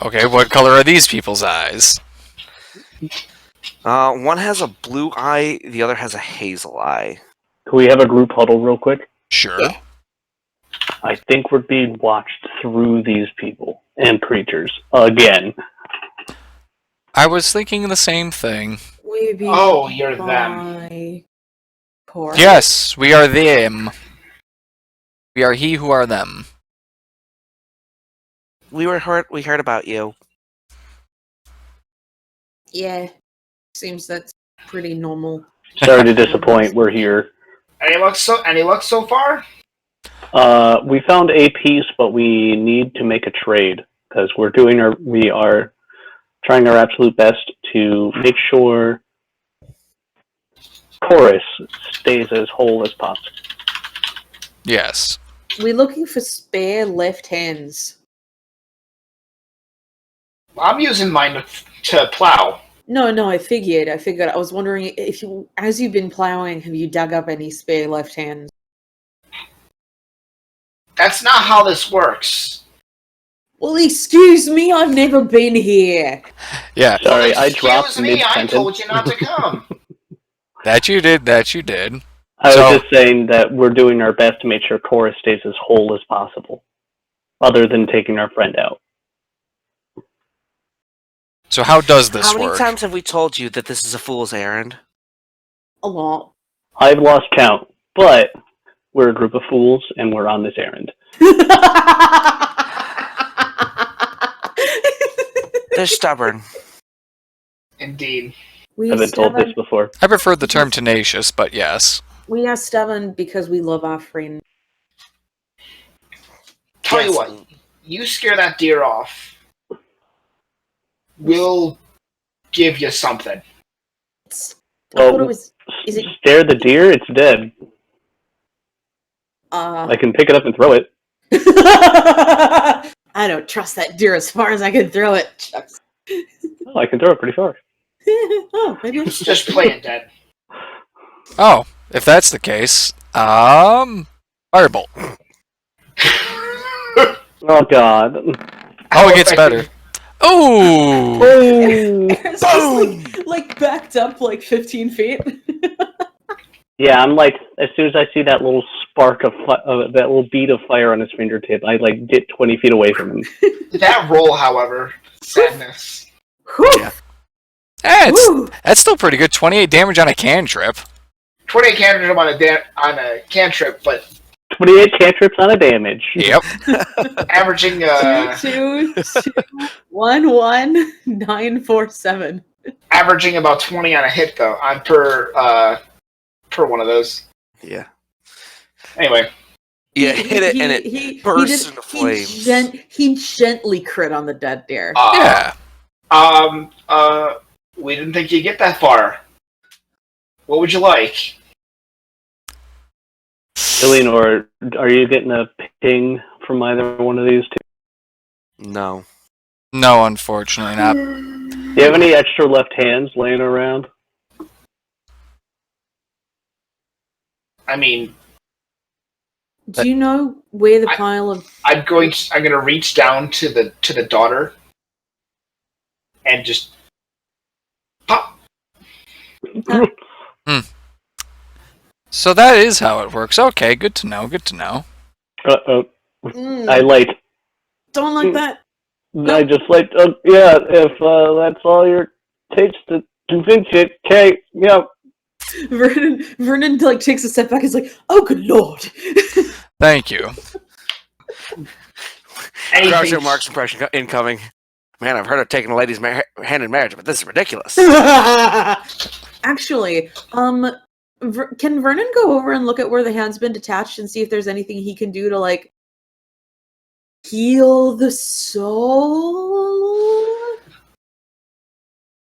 Okay, what color are these people's eyes? One has a blue eye, the other has a hazel eye. Can we have a group huddle real quick? Sure. I think we're being watched through these people and creatures again. I was thinking the same thing. Oh, you're them. Poor. Yes, we are them. We are he who are them. We heard about you. Yeah. Seems that's pretty normal. Sorry to disappoint. We're here. Any luck so far? We found a piece, but we need to make a trade because we are trying our absolute best to make sure Chorus stays as whole as possible. Yes. We're looking for spare left hands. I'm using mine to plow. No, I figured. I was wondering if as you've been plowing, have you dug up any spare left hands? That's not how this works. Well, excuse me, I've never been here. Yeah. Sorry, I Excuse dropped me, I mid-sentence. told you not to come. That you did. I was just saying that we're doing our best to make sure Chorus stays as whole as possible, other than taking our friend out. So how does this How many work? times have we told you that this is a fool's errand? A lot. I've lost count, but we're a group of fools, and we're on this errand. They're stubborn. Indeed. We I've are been told this stubborn. before. I prefer the term tenacious, but yes. We are stubborn because we love our friend. Tell you Yes. what, you scare that deer off. We'll give you something. I thought it was. Is it? Stare the deer, it's dead. I can pick it up and throw it. I don't trust that deer as far as I can throw it. Chucks. Oh, I can throw it pretty far. Oh, maybe I should Just play it dead. Oh, if that's the case, firebolt. Oh god. Oh, it gets better. Oh! Aera's Boom! just like backed up like 15 feet. Yeah, I'm like, as soon as I see that little spark of that little bead of fire on his fingertip, I like get 20 feet away from him. That roll, however, sadness. Yeah. That's still pretty good. 28 damage on a cantrip. 28 cantrips on a cantrip, but 28 cantrips on a damage. Yep. averaging 2, 2, 2, 1, 1, 9, 4, 7. averaging about 20 on a hit though, on per one of those. Yeah. Anyway, Yeah, hit it and it bursts into flames. He gently crit on the dead deer. Yeah. We didn't think you'd get that far. What would you like? Illianor, are you getting a ping from either one of these two? No. No, unfortunately not. Do you have any extra left hands laying around? I mean, Do you know where the pile of... I'm gonna reach down to the daughter and just pop. So that is how it works. Okay, good to know. Good to know. I like. Don't like that. I just like. Yeah, if that's all your takes to convince you, okay, yeah. Vernon like takes a step back. He's like, "Oh, good lord!" Thank you. Groucho Marx impression incoming. Man, I've heard of taking a lady's hand in marriage, but this is ridiculous. Actually, can Vernon go over and look at where the hand's been detached and see if there's anything he can do to like heal the soul?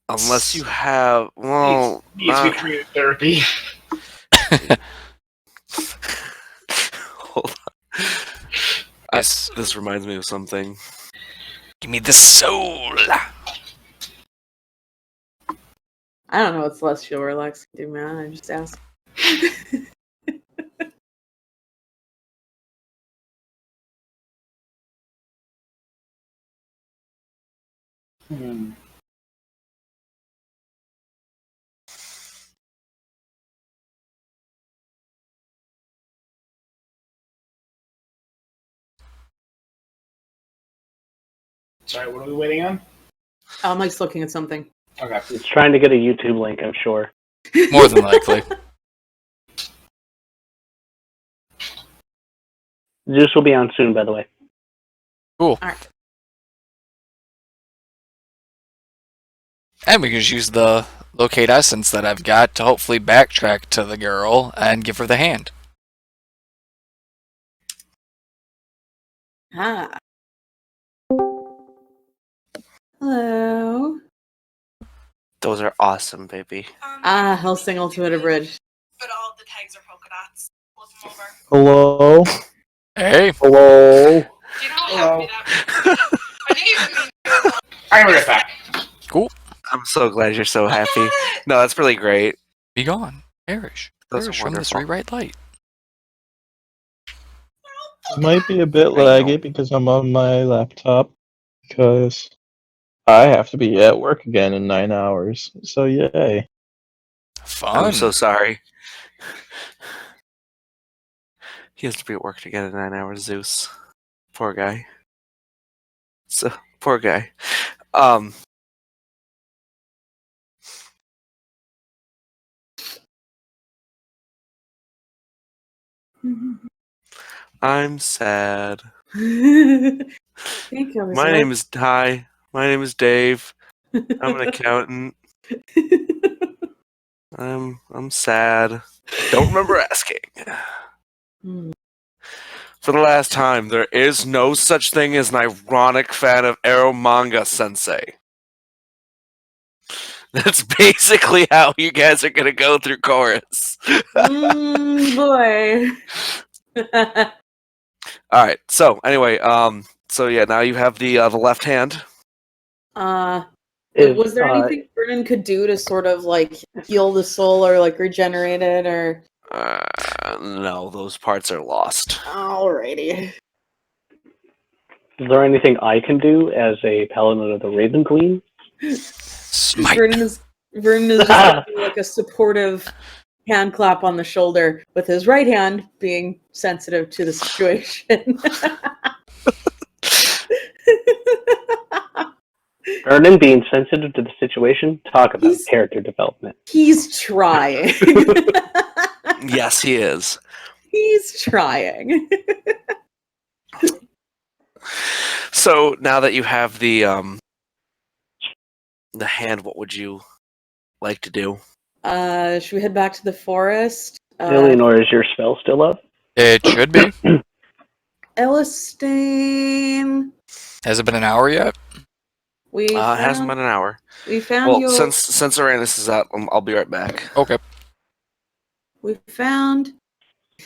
Unless you have, well, needs to be community therapy. Hold on. This reminds me of something. Give me the soul. I don't know what Celestial Relax can do, man. I just asked. Sorry, what are we waiting on? Mike's looking at something. Okay. It's trying to get a YouTube link, I'm sure. More than likely. Zeus will be on soon, by the way. Cool. Alright. And we can just use the locate essence that I've got to hopefully backtrack to the girl and give her the hand. Ah. Hello. Those are awesome, baby. Helsing Ultimate Abridged. But all the tags are polka dots. Flip them over. Hello? Hey. Hello? Do you know how happy that made me? I didn't even mean I'm gonna get back. I'm so glad you're so happy. No, that's really great. Be gone. Perish. Those are Perish from this wonderful. rewrite light. It might be a bit laggy because I'm on my laptop because I have to be at work again in 9 hours. So yay. Fun. I'm so sorry. He has to be at work to get in 9 hours, Zeus. Poor guy. So poor guy. I'm sad. My name is Ty. My name is Dave. I'm an accountant. I'm sad. Don't remember asking. For the last time, there is no such thing as an ironic fan of Arrow manga, Sensei. That's basically how you guys are gonna go through chorus. Boy. All right. So anyway, so yeah, now you have the left hand. Was there anything Vernon could do to sort of like heal the soul or like regenerate it or? No, those parts are lost. Alrighty. Is there anything I can do as a paladin of the Raven Queen? Smite. Vernon is just giving, like, a supportive hand clap on the shoulder with his right hand being sensitive to the situation. Vernon being sensitive to the situation? Talk about character development. He's trying. Yes, he is. He's trying. So now that you have the hand, what would you like to do? Should we head back to the forest? Illianor, is your spell still up? It should be. Elistane. Has it been an hour yet? We It hasn't been an hour. We found Well, your. since Arranis is out, I'll be right back. Okay. We found We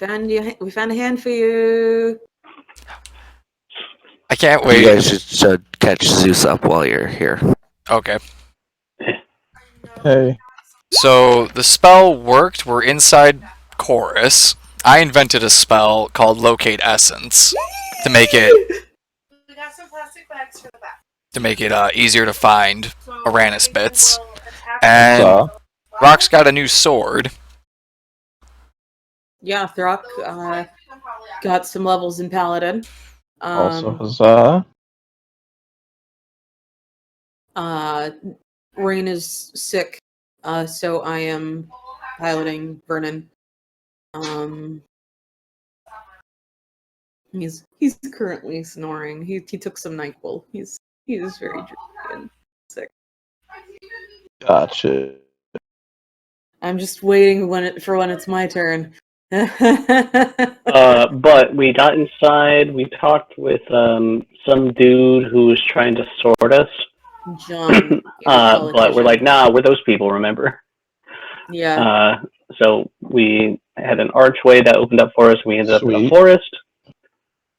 found a hand for you. I can't You wait. guys should catch Zeus up while you're here. Okay. Hey. So the spell worked. We're inside Chorus. I invented a spell called Locate Essence to make it We got some plastic bags for the back. easier to find Arranis bits. We'll attack And So, Rock's got a new sword. Yeah, Throkk got some levels in Paladin. also huzzah. Rain is sick, so I am piloting Vernon. He's currently snoring. He took some NyQuil. He's very drunk and sick. Gotcha. I'm just waiting when it's my turn. But we got inside, we talked with some dude who was trying to sort us. John. But we're like, nah, we're those people, remember? Yeah. So we had an archway that opened up for us, and we ended up in a Sweet. forest.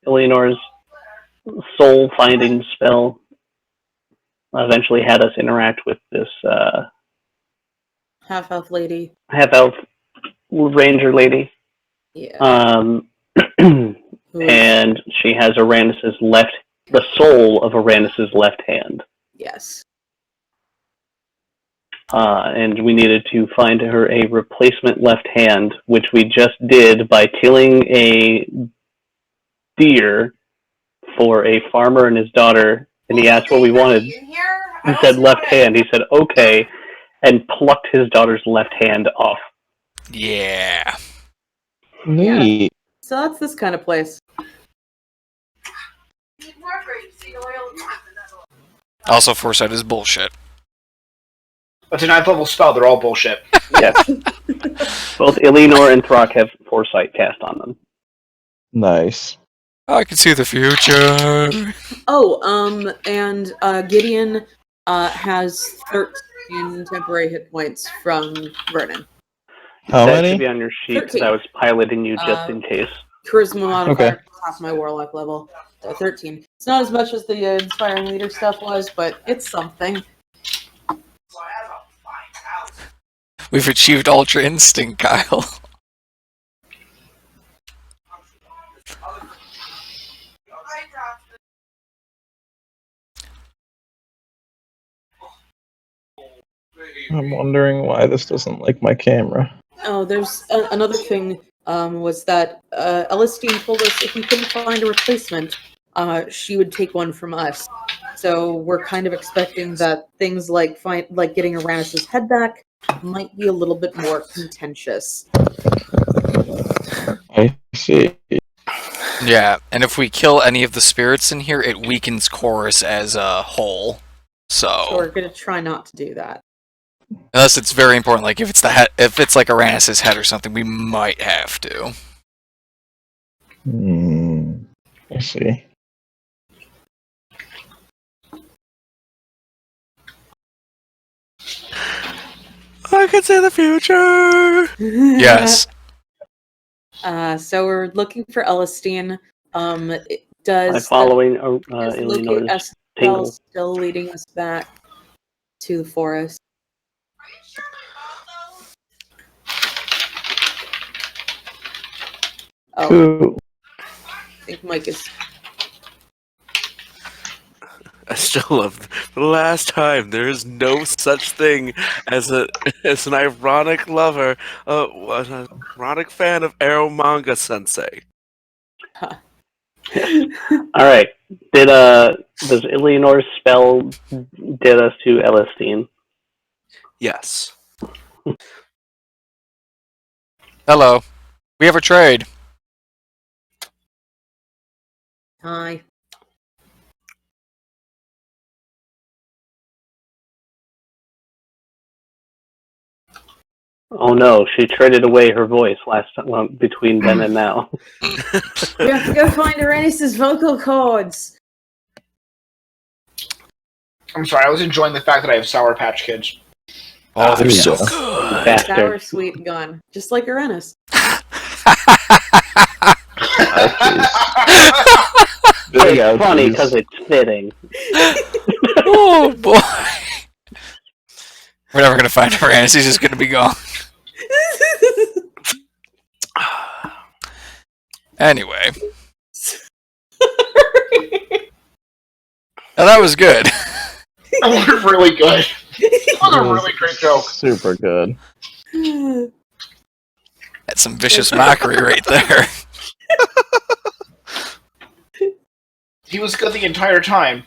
Illianor's soul-finding spell eventually had us interact with this Half-elf lady. half-elf ranger lady. Yeah. And she has the soul of Arranis' left hand. Yes. And we needed to find her a replacement left hand, which we just did by killing a deer for a farmer and his daughter. And he asked what we wanted. He said left hand. He said, okay, and plucked his daughter's left hand off. Yeah. Neat. So that's this kind of place. Also, foresight is bullshit. It's a 9th level spell. They're all bullshit. Yes. Both Illianor and Throkk have foresight cast on them. Nice. I can see the future. Oh, and Gideon has 13 temporary hit points from Vernon. How That many? should be on your sheet because 13. I was piloting you just in case. Charisma modifier Okay. half my warlock level. 13. It's not as much as the inspiring leader stuff was, but it's something. We've achieved Ultra Instinct, Kyle. I'm wondering why this doesn't like my camera. Oh, there's another thing. Was that Elistine told us if we couldn't find a replacement, she would take one from us. So we're kind of expecting that things like getting Arranis' head back might be a little bit more contentious. I see. Yeah, and if we kill any of the spirits in here, it weakens Chorus as a whole. So we're So, gonna try not to do that. unless it's very important, like if it's the head, if it's like Arranis' head or something, we might have to. I see. I can see the future. Yes. So we're looking for Elistine. I'm Does following is Locate Illianor's Essence tingle. still leading us back to the forest? Oh, Cool. I think Mike is. I still love the last time. There is no such thing as an ironic lover, an ironic fan of Arrow manga sensei. All right. Does Illianor's spell get us to Elistine? Yes. Hello. We have a trade. Hi. Oh no, she traded away her voice last time between then and now. We have to go find Arranis' vocal cords. I'm sorry, I was enjoying the fact that I have Sour Patch Kids. Oh, they're Yeah. so good. Bastard. Sour, sweet, gone. Just like Arranis. Big It's funny ouchies. because it's fitting. Oh boy. We're never gonna find Arranis. He's just gonna be gone. Anyway. Now that was good. That was really good. That was a really great joke. Super good. That's some vicious mockery right there. He was good the entire time,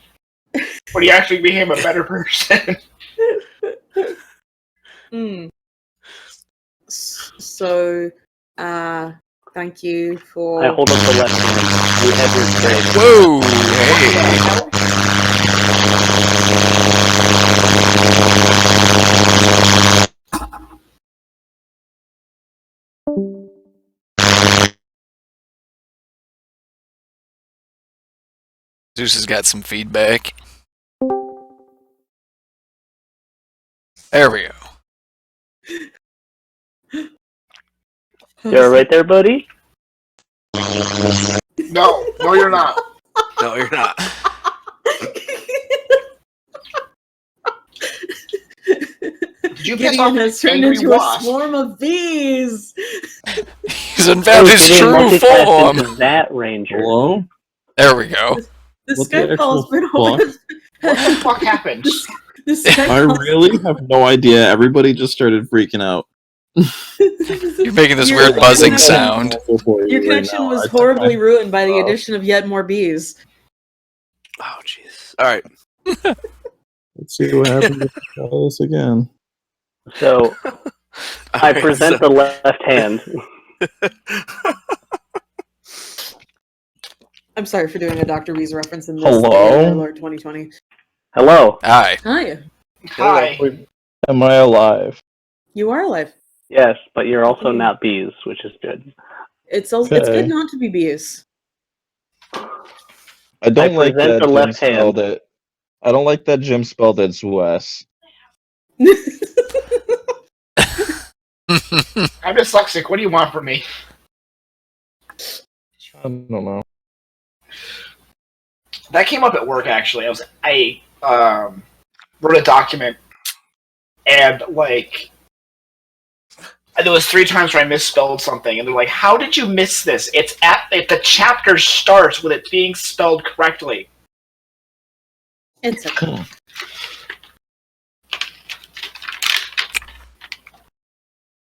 but he actually became a better person. So, thank you for. I hold up the left hand. You have your trade. Whoa! Hey. Zeus has got some feedback. There we go. You're right there, buddy? No, you're not. No, you're not. Did you piss off Gideon an has turned angry into wasp? a swarm of bees. He's unveiled his Gideon true multiclassed form. into that ranger. Hello? There we go. The What the Skyfall's actual been fuck? over. What the fuck happened? The I Skyfall's really have no idea. Everybody just started freaking out. You're making this Your weird buzzing connection- sound. Your connection was horribly ruined by the addition of yet more bees. Oh, jeez. All right. Let's see what happens if we try this again. So, I Alright, present so- the left hand. I'm sorry for doing a Dr. Bees reference in this Hello? Lord 2020. Hello. Hi. Hi, Hi. Am I alive? you are alive. Yes, but you're also not bees, which is good. It's Okay. good not to be bees. I don't like present that the Jim left spelled hand. it. I don't like that Jim spelled it Wes. I'm dyslexic. What do you want from me? I don't know. That came up at work, actually. I wrote a document, and, like, there was 3 times where I misspelled something, and they're like, how did you miss this? The chapter starts with it being spelled correctly. It's okay. Hmm.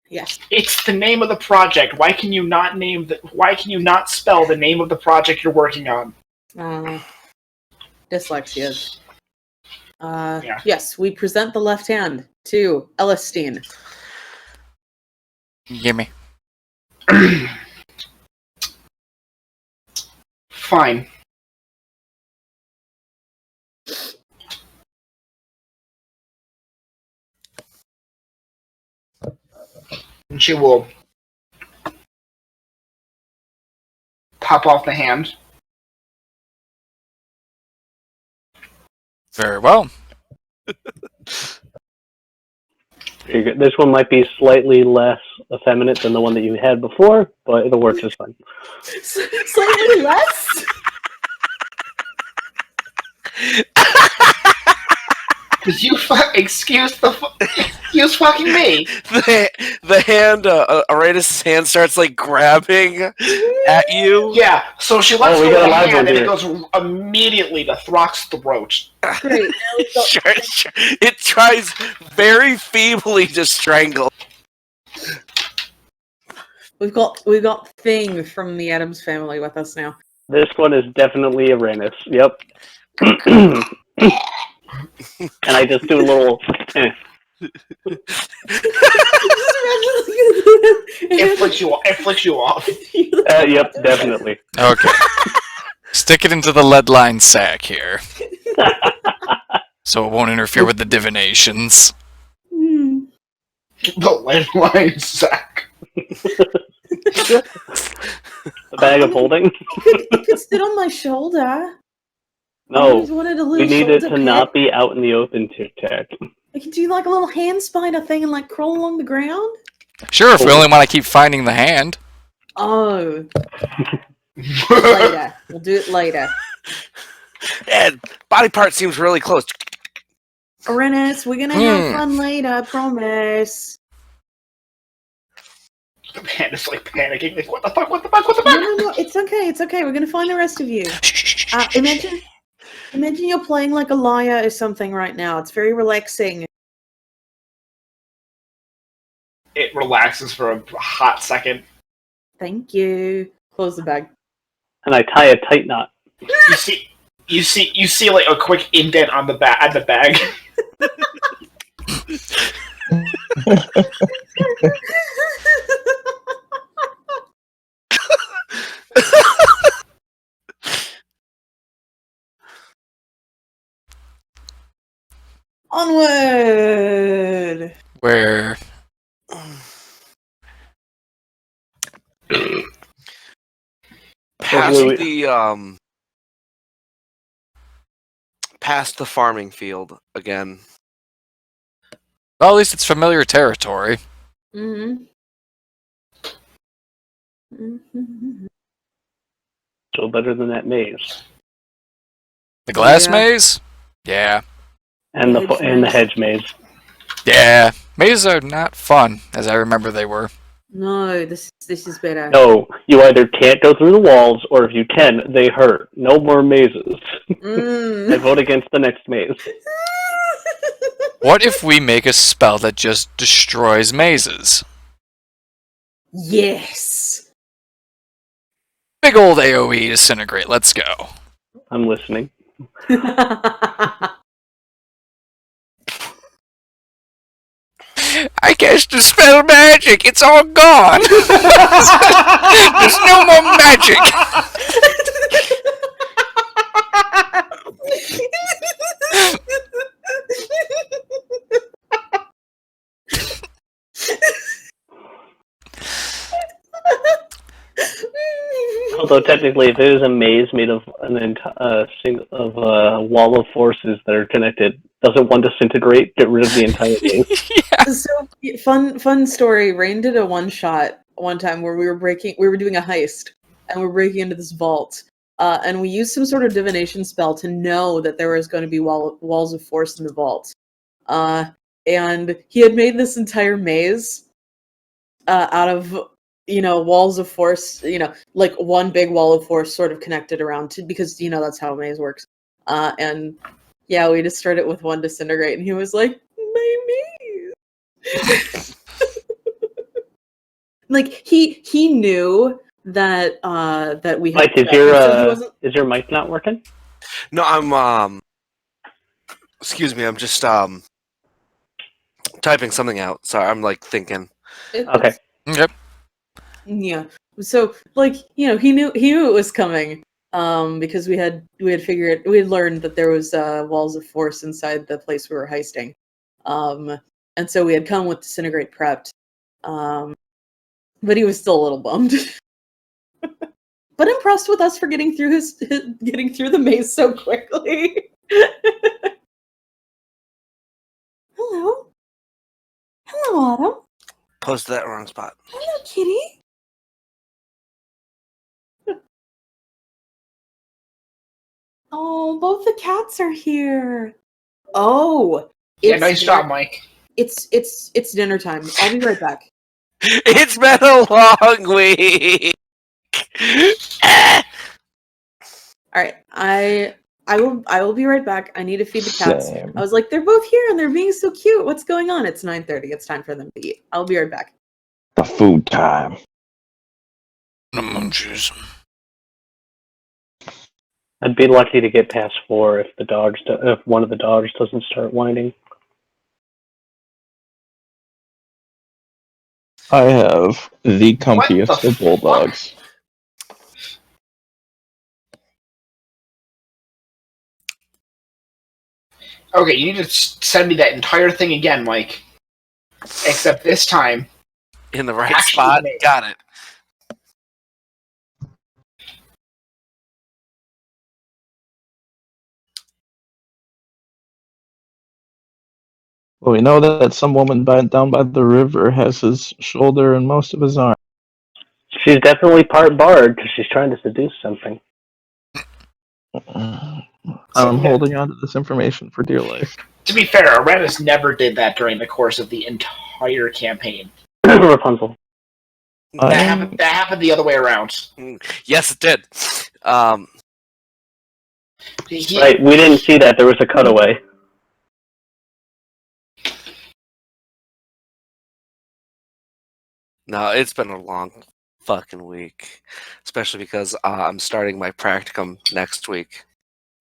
Yes. It's the name of the project. Why can you not spell the name of the project you're working on? Dyslexia. Yeah. Yes, we present the left hand to Elistine. Gimme. Fine. And she will pop off the hand. Very well. This one might be slightly less effeminate than the one that you had before, but it'll work just fine. Slightly less? Did you excuse the He was fucking me. The hand, Arranis' hand starts like grabbing at you. Yeah, so she lets we go got of a the live hand, one and it here. goes immediately to Throck's throat. Great. Now we've got, Sure. It tries very feebly to strangle. we've got Thing from the Addams family with us now. This one is definitely Arranis. Yep. And I just do a little. It flicks you off. Yep, definitely. Okay. Stick it into the lead line sack here, so it won't interfere with the divinations. Hmm. The landline sack. The bag of holding. It could sit on my shoulder. I No, always wanted a we little need it shoulder to pad. not be out in the open, Tic Tac. I could do like a little hand spider thing and like crawl along the ground. Sure, if we only want to keep finding the hand. Oh, later. We'll do it later. And body part seems really close. Arranis, we're gonna have fun later, I promise. The man is like panicking. Like, what the fuck? What the fuck? No, it's okay. We're gonna find the rest of you. Imagine you're playing like a liar or something right now. It's very relaxing. It relaxes for a hot second. Thank you. Close the bag. And I tie a tight knot. You see like a quick indent on the at the bag. Onward. Where? Past the farming field again. Well, at least it's familiar territory. Mm-hmm. Mm-hmm. So better than that maze. The glass Yeah. maze? Yeah. And Hedge the maze. hedge maze. Yeah. Mazes are not fun, as I remember they were. No, this is better. No, you either can't go through the walls, or if you can, they hurt. No more mazes. I Mm. vote against the next maze. What if we make a spell that just destroys mazes? Yes. Big old AoE disintegrate, let's go. I'm listening. I cast dispel magic, it's all gone! There's no more magic! Although technically, if it is a maze made of a wall of forces that are connected, doesn't one disintegrate? Get rid of the entire maze. Yeah. So fun story. Rain did a one shot one time where we were doing a heist and we were breaking into this vault. And we used some sort of divination spell to know that there was going to be walls of force in the vault. And he had made this entire maze out of walls of force, like one big wall of force sort of connected around to, because that's how a maze works. And yeah, we just started with one disintegrate, and he was like, "My maze." Like he knew that that we had. Mike, is your mic not working? No, I'm excuse me, I'm just typing something out. Sorry, I'm like thinking. Okay. Okay. Yeah. So he knew it was coming. Because we had learned that there was walls of force inside the place we were heisting. And so we had come with disintegrate prepped. But he was still a little bummed. But impressed with us for getting through getting through the maze so quickly. Hello. Hello, Autumn. Posted that wrong spot. Hello, kitty. Oh, both the cats are here. Oh. Yeah, it's nice their- job, Mike. It's dinner time. I'll be right back. It's been a long week. All right, I will be right back. I need to feed the cats. Same. I was like, they're both here and they're being so cute. What's going on? It's 9:30. It's time for them to eat. I'll be right back. The food time. Munchies. I'd be lucky to get past 4 if if one of the dogs doesn't start whining. I have the comfiest What the of bulldogs. Okay, you need to send me that entire thing again, Mike. Except this time, In the right Actually, spot. mate. Got it. Well, we know that some woman down by the river has his shoulder and most of his arm. She's definitely part bard because she's trying to seduce something. I'm holding on to this information for dear life. to be fair, Arranis never did that during the course of the entire campaign. Rapunzel. That happened the other way around. Yes, it did. Right, we didn't see that. There was a cutaway. No, it's been a long fucking week, especially because I'm starting my practicum next week.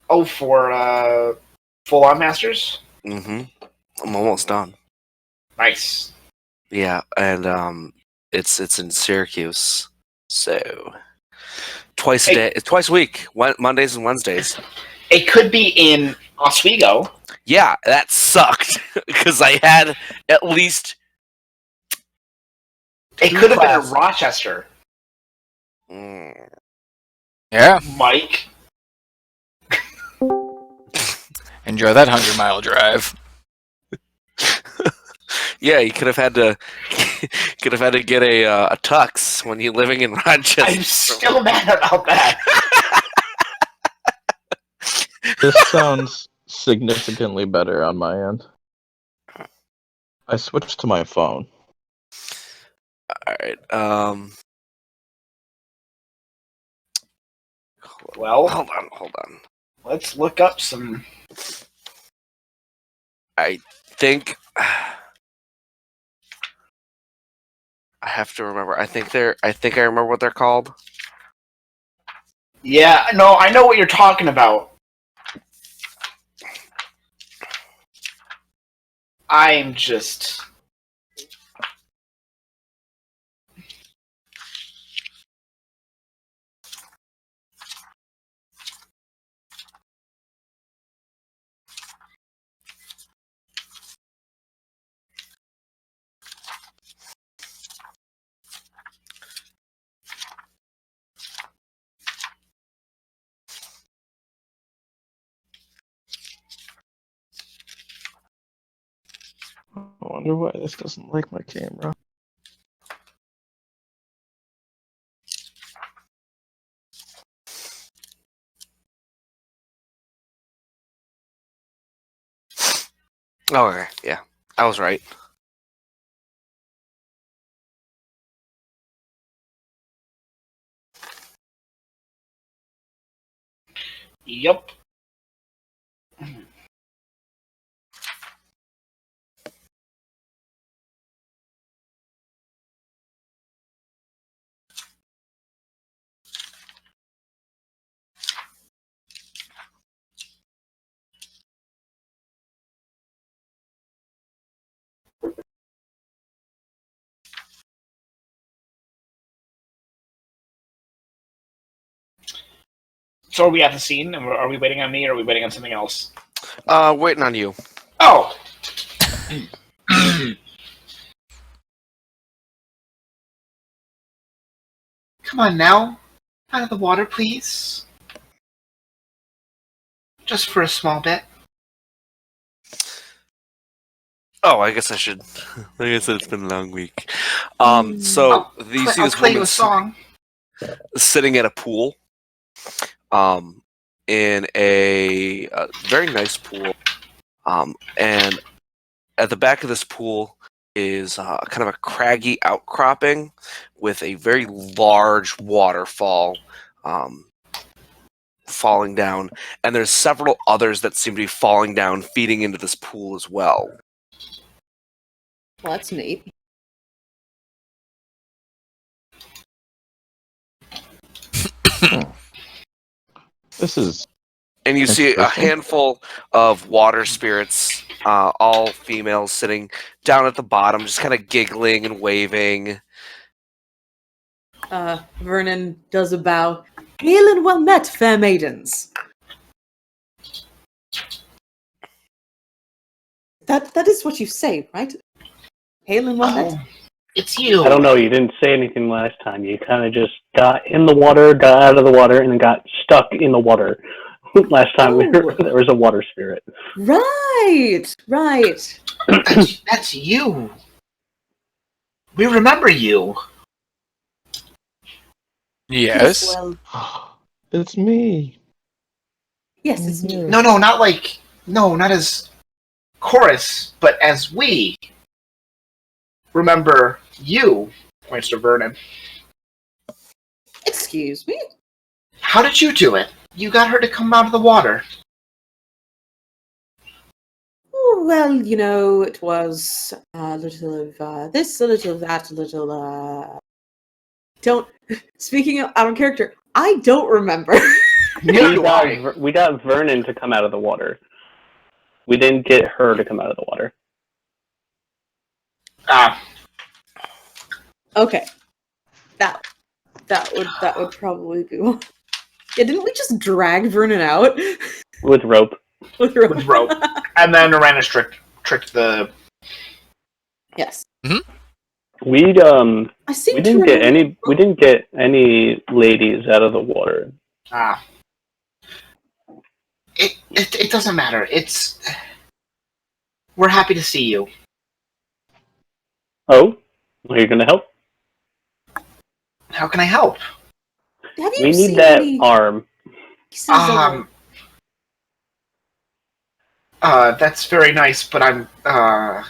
Oh, for Full On Masters? I'm almost done. Nice. Yeah, and it's in Syracuse, so twice a week, Mondays and Wednesdays. It could be in Oswego. Yeah, that sucked because I had at least. It could have been in Rochester. Yeah. Mike. Enjoy that 100-mile drive. Yeah, you could have had to get a tux when you're living in Rochester. I'm still mad about that. This sounds significantly better on my end. I switched to my phone. All right. Well, Hold on. let's look up some. I think I have to remember. I think I remember what they're called. Yeah, no, I know what you're talking about. I'm just. I wonder why this doesn't like my camera. Oh, okay. Yeah, I was right. Yep. So are we at the scene? And are we waiting on me, or are we waiting on something else? Waiting on you. Oh. Come on now. Out of the water, please. Just for a small bit. Oh, I guess I should. Like I said, it's been a long week. So you see I'll this play you woman a song. sitting at a pool, in a very nice pool, and at the back of this pool is kind of a craggy outcropping with a very large waterfall falling down, and there's several others that seem to be falling down, feeding into this pool as well. Well, that's neat. This is And you see a interesting. handful of water spirits, all females, sitting down at the bottom, just kind of giggling and waving. Vernon does a bow. Hail and well met, fair maidens. That is what you say, right? Hail and well met. Oh, it's you. I don't know. You didn't say anything last time. You kind of just got in the water, got out of the water, and then got stuck in the water. Last time there was a water spirit. Right. That's you. We remember you. Yes. Well, It's me. yes, it's me. No, not as chorus, but as we remember you, points to Vernon. Excuse me? How did you do it? You got her to come out of the water. Oh, well, you know, it was a little of this, a little of that, a little, Don't... Speaking of out of character, I don't remember. We got Vernon to come out of the water. We didn't get her to come out of the water. Ah, Okay. That would probably be one. Yeah, didn't we just drag Vernon out? With rope. With with rope. And then Arranis tricked the... Yes. We I seem we to didn't get remember- any. We didn't get any ladies out of the water. Ah. It doesn't matter. We're happy to see you. Oh, are you gonna help? How can I help? Have you We seen need that any arm. pieces of- That's very nice, but I'm a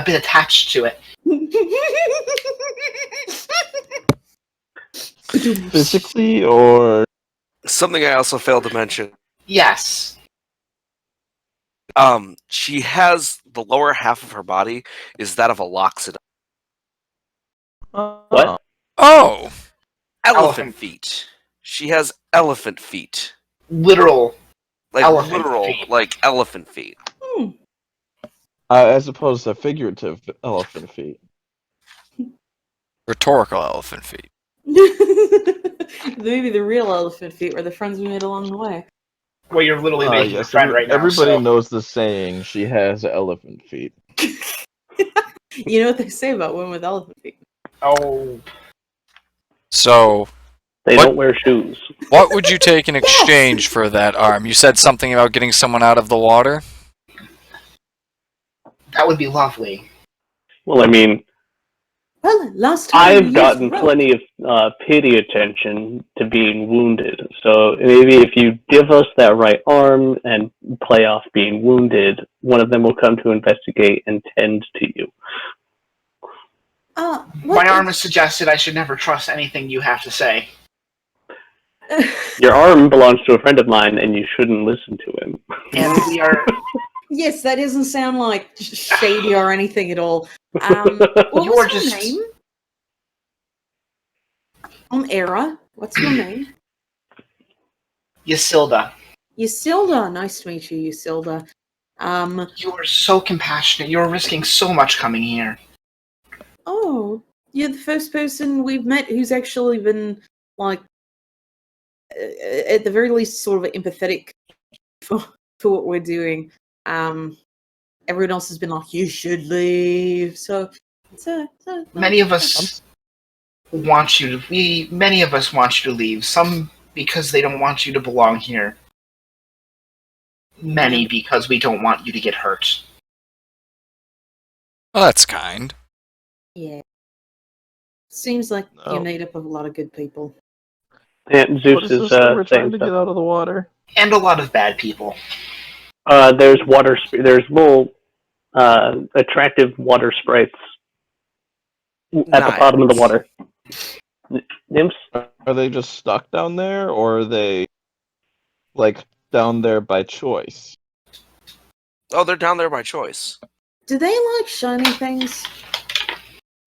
bit attached to it. Physically or Something I also failed to mention. Yes. She has the lower half of her body is that of a loxodon. What? Oh, Elephant feet. She has elephant feet. Literal. Like Elephant literal, feet. like elephant feet. as opposed to figurative elephant feet. rhetorical elephant feet. Maybe the real elephant feet were the friends we made along the way. Well, you're literally making a Yes, friend right now. everybody so- knows the saying. She has elephant feet. You know what they say about women with elephant feet? Oh, So, They What? don't wear shoes. what would you take in exchange for that arm? You said something about getting someone out of the water? that would be lovely. Well, I mean, Well, last time we I've used gotten rope. plenty of pity attention to being wounded. So maybe if you give us that right arm and play off being wounded, one of them will come to investigate and tend to you. My arm has suggested I should never trust anything you have to say. Your arm belongs to a friend of mine, and you shouldn't listen to him. And we are... Yes, that doesn't sound like shady or anything at all. What You was are your just- name? Aera. What's your name? Yasilda, Yasilda. Nice to meet you, Yasilda. you are so compassionate. You are risking so much coming here. Oh, you're the first person we've met who's actually been, like, at the very least, sort of empathetic for what we're doing. Everyone else has been like, you should leave. So Many of us want you to... Many of us want you to leave. Some because they don't want you to belong here. Many because we don't want you to get hurt. Well, that's kind. Yeah. Seems like No. you're made up of a lot of good people. And Zeus What is is this that we're trying saying to stuff. get out of the water? And a lot of bad people. There's water. There's little attractive water sprites at the bottom of the water. Nymphs? Are they just stuck down there, or are they like down there by choice? Oh, they're down there by choice. Do they like shiny things?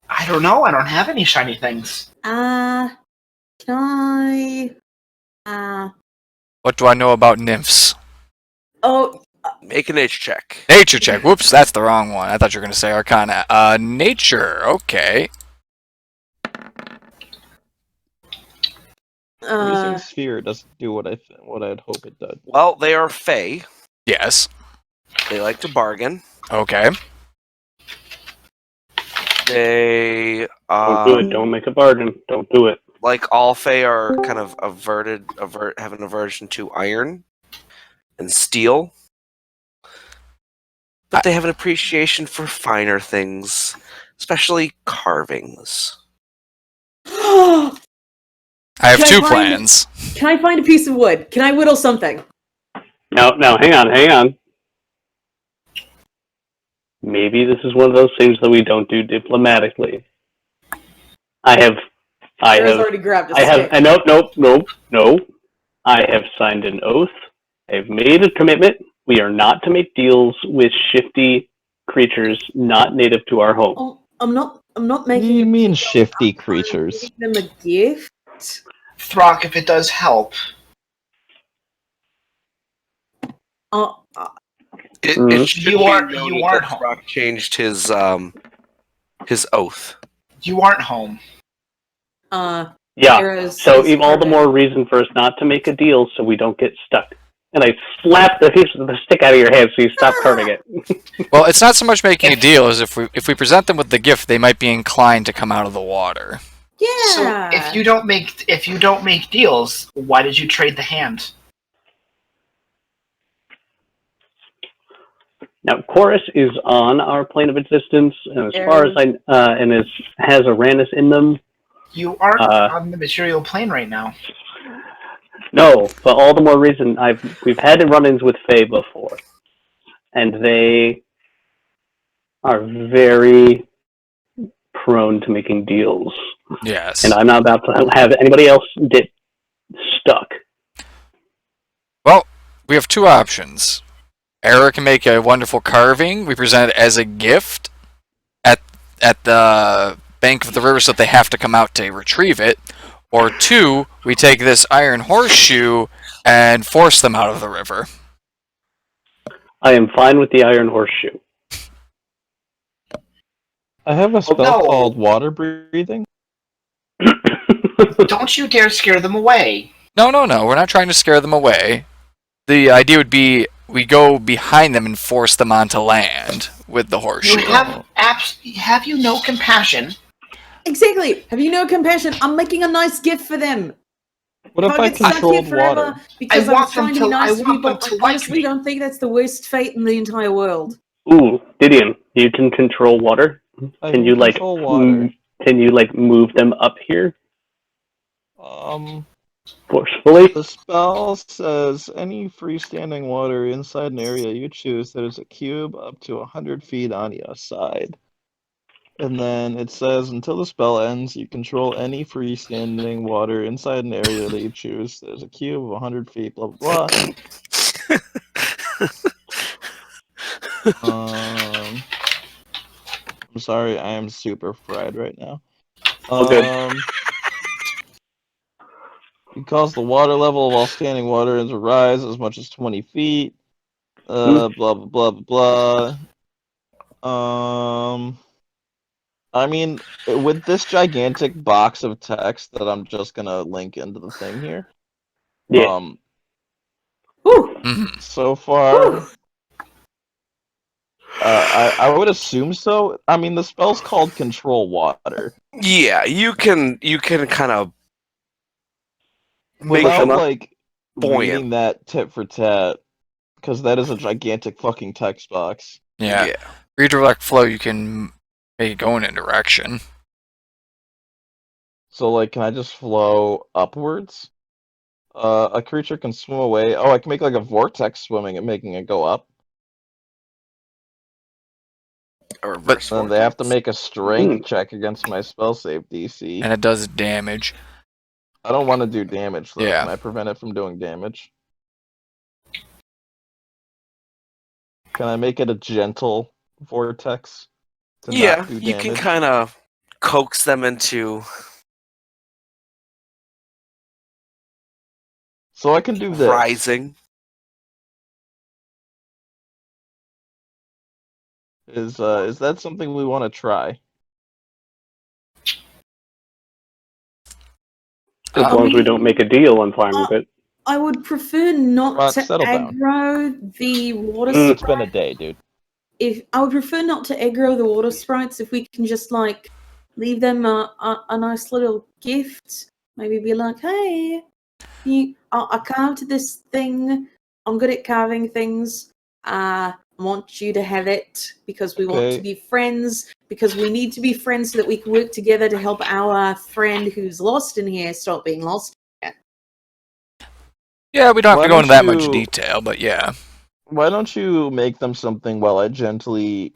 I don't know. I don't have any shiny things. Can I? What do I know about nymphs? Oh, Make a nature check. Nature check. Whoops, that's the wrong one. I thought you were going to say Arcana. Nature. Okay. Freezing sphere doesn't do what I'd hope it did. Well, they are fey. Yes. They like to bargain. Okay. They Don't do it. Don't make a bargain. Don't do it. like all fey are kind of have an aversion to iron and steel. But they have an appreciation for finer things, especially carvings. I have Can I two find- plans. Can I find a piece of wood? Can I whittle something? No, hang on. Maybe this is one of those things that we don't do diplomatically. Sarah's already grabbed a stick. No. I have signed an oath. I have made a commitment. We are not to make deals with shifty creatures not native to our home. Oh, I'm not What do making you mean, shifty creatures? them a gift. Throkk, if it does help. It should You be aren't noted home. that Throkk changed his oath. You aren't home. Yeah, Aera's so is even all the carving. more reason for us not to make a deal so we don't get stuck. And I slap the piece of the stick out of your hand so you stop carving it. Well, it's not so much making a deal as if we present them with the gift, they might be inclined to come out of the water. Yeah. So if you don't make deals, why did you trade the hand? Now, Chorus is on our plane of existence, and as far as has Arranis in them. You aren't on the material plane right now. No, but all the more reason we've had run-ins with Fae before, and they are very prone to making deals. Yes. And I'm not about to have anybody else get stuck. Well, we have two options. Aera can make a wonderful carving. We present it as a gift at the bank of the river so that they have to come out to retrieve it. Or two, we take this iron horseshoe and force them out of the river. I am fine with the iron horseshoe. I have a spell called water breathing. Don't you dare scare them away. No. We're not trying to scare them away. The idea would be we go behind them and force them onto land with the horseshoe. You have you no compassion? Exactly. Have you no compassion? I'm making a nice gift for them. What if I get stuck here controlled forever water? because I I'm want them trying to to- be nice I to want people. them to I like honestly me. don't think that's the worst fate in the entire world. Ooh, Didion, you can control water. I Can you control water. Can you move them up here Um, forcefully? the spell says any freestanding water inside an area you choose that is a cube up to 100 feet on your side. And then it says until the spell ends, you control any freestanding water inside an area that you choose that is a cube of 100 feet, blah, blah, blah. I'm sorry, I am super fried right now. Good. You cause the water level of all standing water to rise as much as 20 feet. Blah, blah, blah, blah, blah. I mean, with this gigantic box of text that I'm just gonna link into the thing here. Yeah. So far, I would assume so. I mean, the spell's called Control Water. Yeah, you can kind of make Without, them buoyant. reading that tit for tat, because that is a gigantic fucking text box. Yeah. Redirect flow, you can make it go in a direction. So, can I just flow upwards? A creature can swim away. Oh, I can make a vortex swimming and making it go up. a reverse Then they have to make a strength check against my spell save DC. And it does damage. I don't want to do damage though. Yeah. Can I prevent it from doing damage? Can I make it a gentle vortex to Yeah, not do you can damage? kind of coax them into So I can do this. rising. Is that something we want to try? As I long as we mean, don't make a deal, I'm fine with it. I would prefer not Rock, to settle down. aggro the water It's been a sprite. day, dude. If I would prefer not to aggro the water sprites, if we can just like leave them a nice little gift. Maybe be like, hey, I carved this thing. I'm good at carving things. I want you to have it because we want Okay. to be friends. Because we need to be friends so that we can work together to help our friend who's lost in here stop being lost. Yeah, we don't have Why to go into don't that much you- detail, but yeah. Why don't you make them something while I gently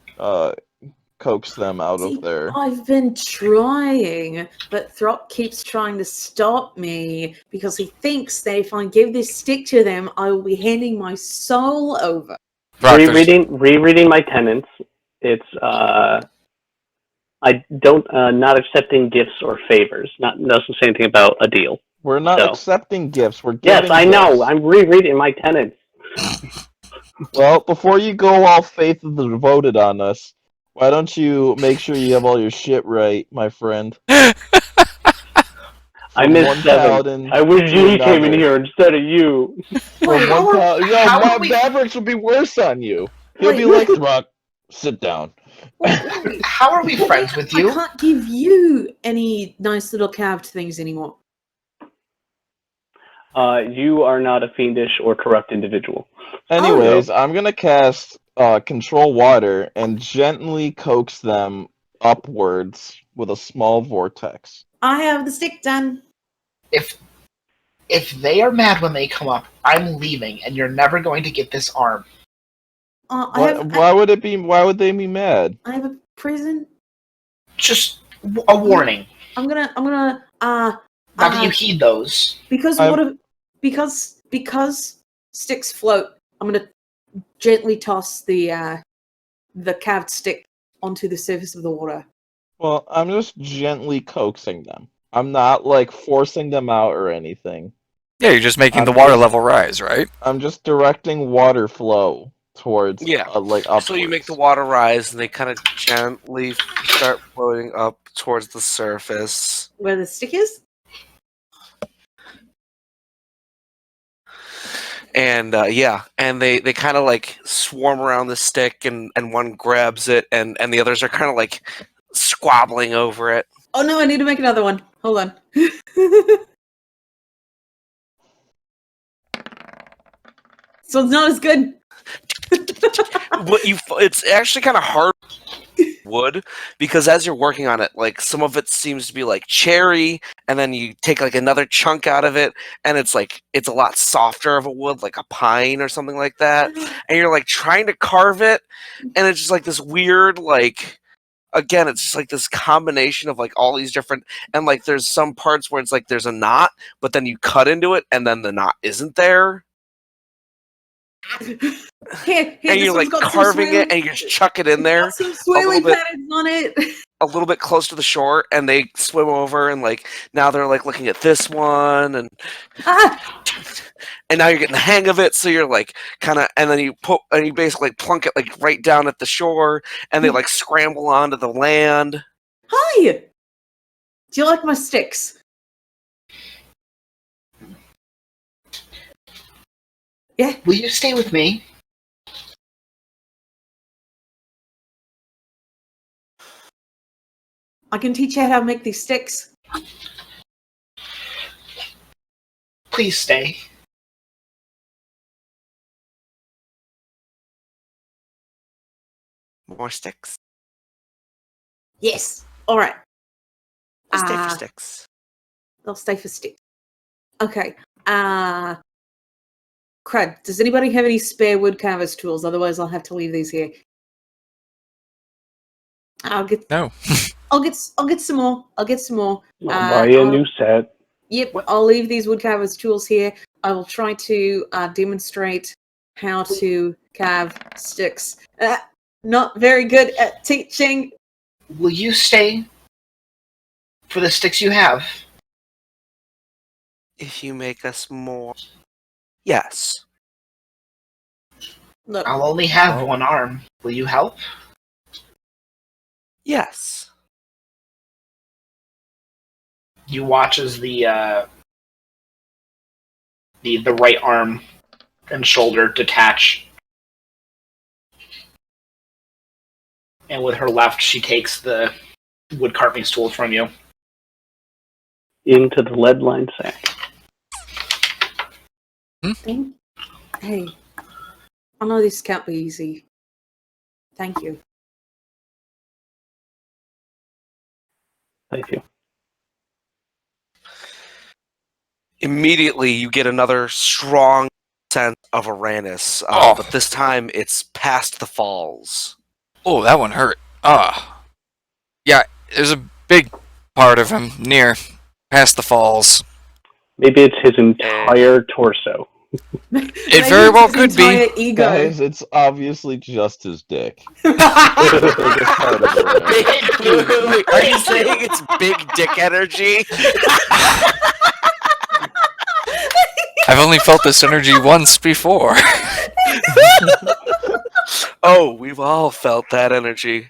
coax them out See, of their... I've been trying, but Throkk keeps trying to stop me because he thinks that if I give this stick to them, I will be handing my soul over. Rock, there's- Rereading my tenets. It's I don't not accepting gifts or favors. Doesn't say anything about a deal. We're not So. accepting gifts. We're Yes, giving I gifts. know. I'm rereading my tenets. Well, before you go all faith devoted on us, why don't you make sure you have all your shit right, my friend? I From missed one 7. paladin I wish to you came in another. here instead of you. From How one are- paladin... Yo, how are we- Mavarax would be worse on you. He'll Wait, be like, Throkk, sit down. Wait, How are we friends with I you? can't give you any nice little carved things anymore. You are not a fiendish or corrupt individual. Anyways, I'm gonna cast Control Water and gently coax them upwards with a small vortex. I have the stick done. If they are mad when they come up, I'm leaving, and you're never going to get this arm. Why would they be mad? I have a prison. Just a warning. I'm gonna Not that you heed those. because because sticks float. I'm gonna gently toss the carved stick onto the surface of the water. Well, I'm just gently coaxing them. I'm not like forcing them out or anything. Yeah, you're just making I'm the water just- level rise, right? I'm just directing water flow towards Yeah. like upwards. So you make the water rise, and they kind of gently start floating up towards the surface. Where the stick is? And and they kind of like swarm around the stick, and one grabs it, and the others are kind of like squabbling over it. Oh no, I need to make another one. Hold on. So it's not as good. It's actually kind of hard wood, because as you're working on it, like some of it seems to be like cherry, and then you take like another chunk out of it, and it's a lot softer of a wood, like a pine or something like that, and you're like trying to carve it, and it's just like this weird, like, again, it's just like this combination of like all these different, and like there's some parts where it's like there's a knot, but then you cut into it and then the knot isn't there, Here, and this you're like one's got some carving swirly- it, and you just chuck it in it's there got some swirly bit. patterns on it. a little bit close to the shore, and they swim over, and like now they're like looking at this one, and now you're getting the hang of it, so you're like kind of, and then you basically plunk it like right down at the shore, and they like scramble onto the land. Hi. Do you like my sticks? Yeah. Will you stay with me? I can teach you how to make these sticks. Please stay. More sticks. Yes. All right. I'll stay for sticks. They'll stay for sticks. Okay. Crud, does anybody have any spare woodcarver's tools? Otherwise, I'll have to leave these here. I'll get No. I'll get some more. I'll get some more. I'll buy you a new set. Yep, I'll leave these woodcarver's tools here. I will try to demonstrate how to carve sticks. Not very good at teaching. Will you stay for the sticks you have? If you make us more. Yes. Look, I'll only have one arm. Will you help? Yes. You watch as the right arm and shoulder detach. And with her left, she takes the wood carving tool from you. Into the lead-lined sack. hey, I know this can't be easy. Thank you. Thank you. Immediately, you get another strong sense of Arranis, Oh. but this time it's past the falls. Oh, that one hurt. Yeah, there's a big part of him near past the falls. Maybe it's his entire torso. It very well could be. Ego. Guys, it's obviously just his dick. The biggest part of it, right? Are you saying it's big dick energy? I've only felt this energy once before. Oh, we've all felt that energy.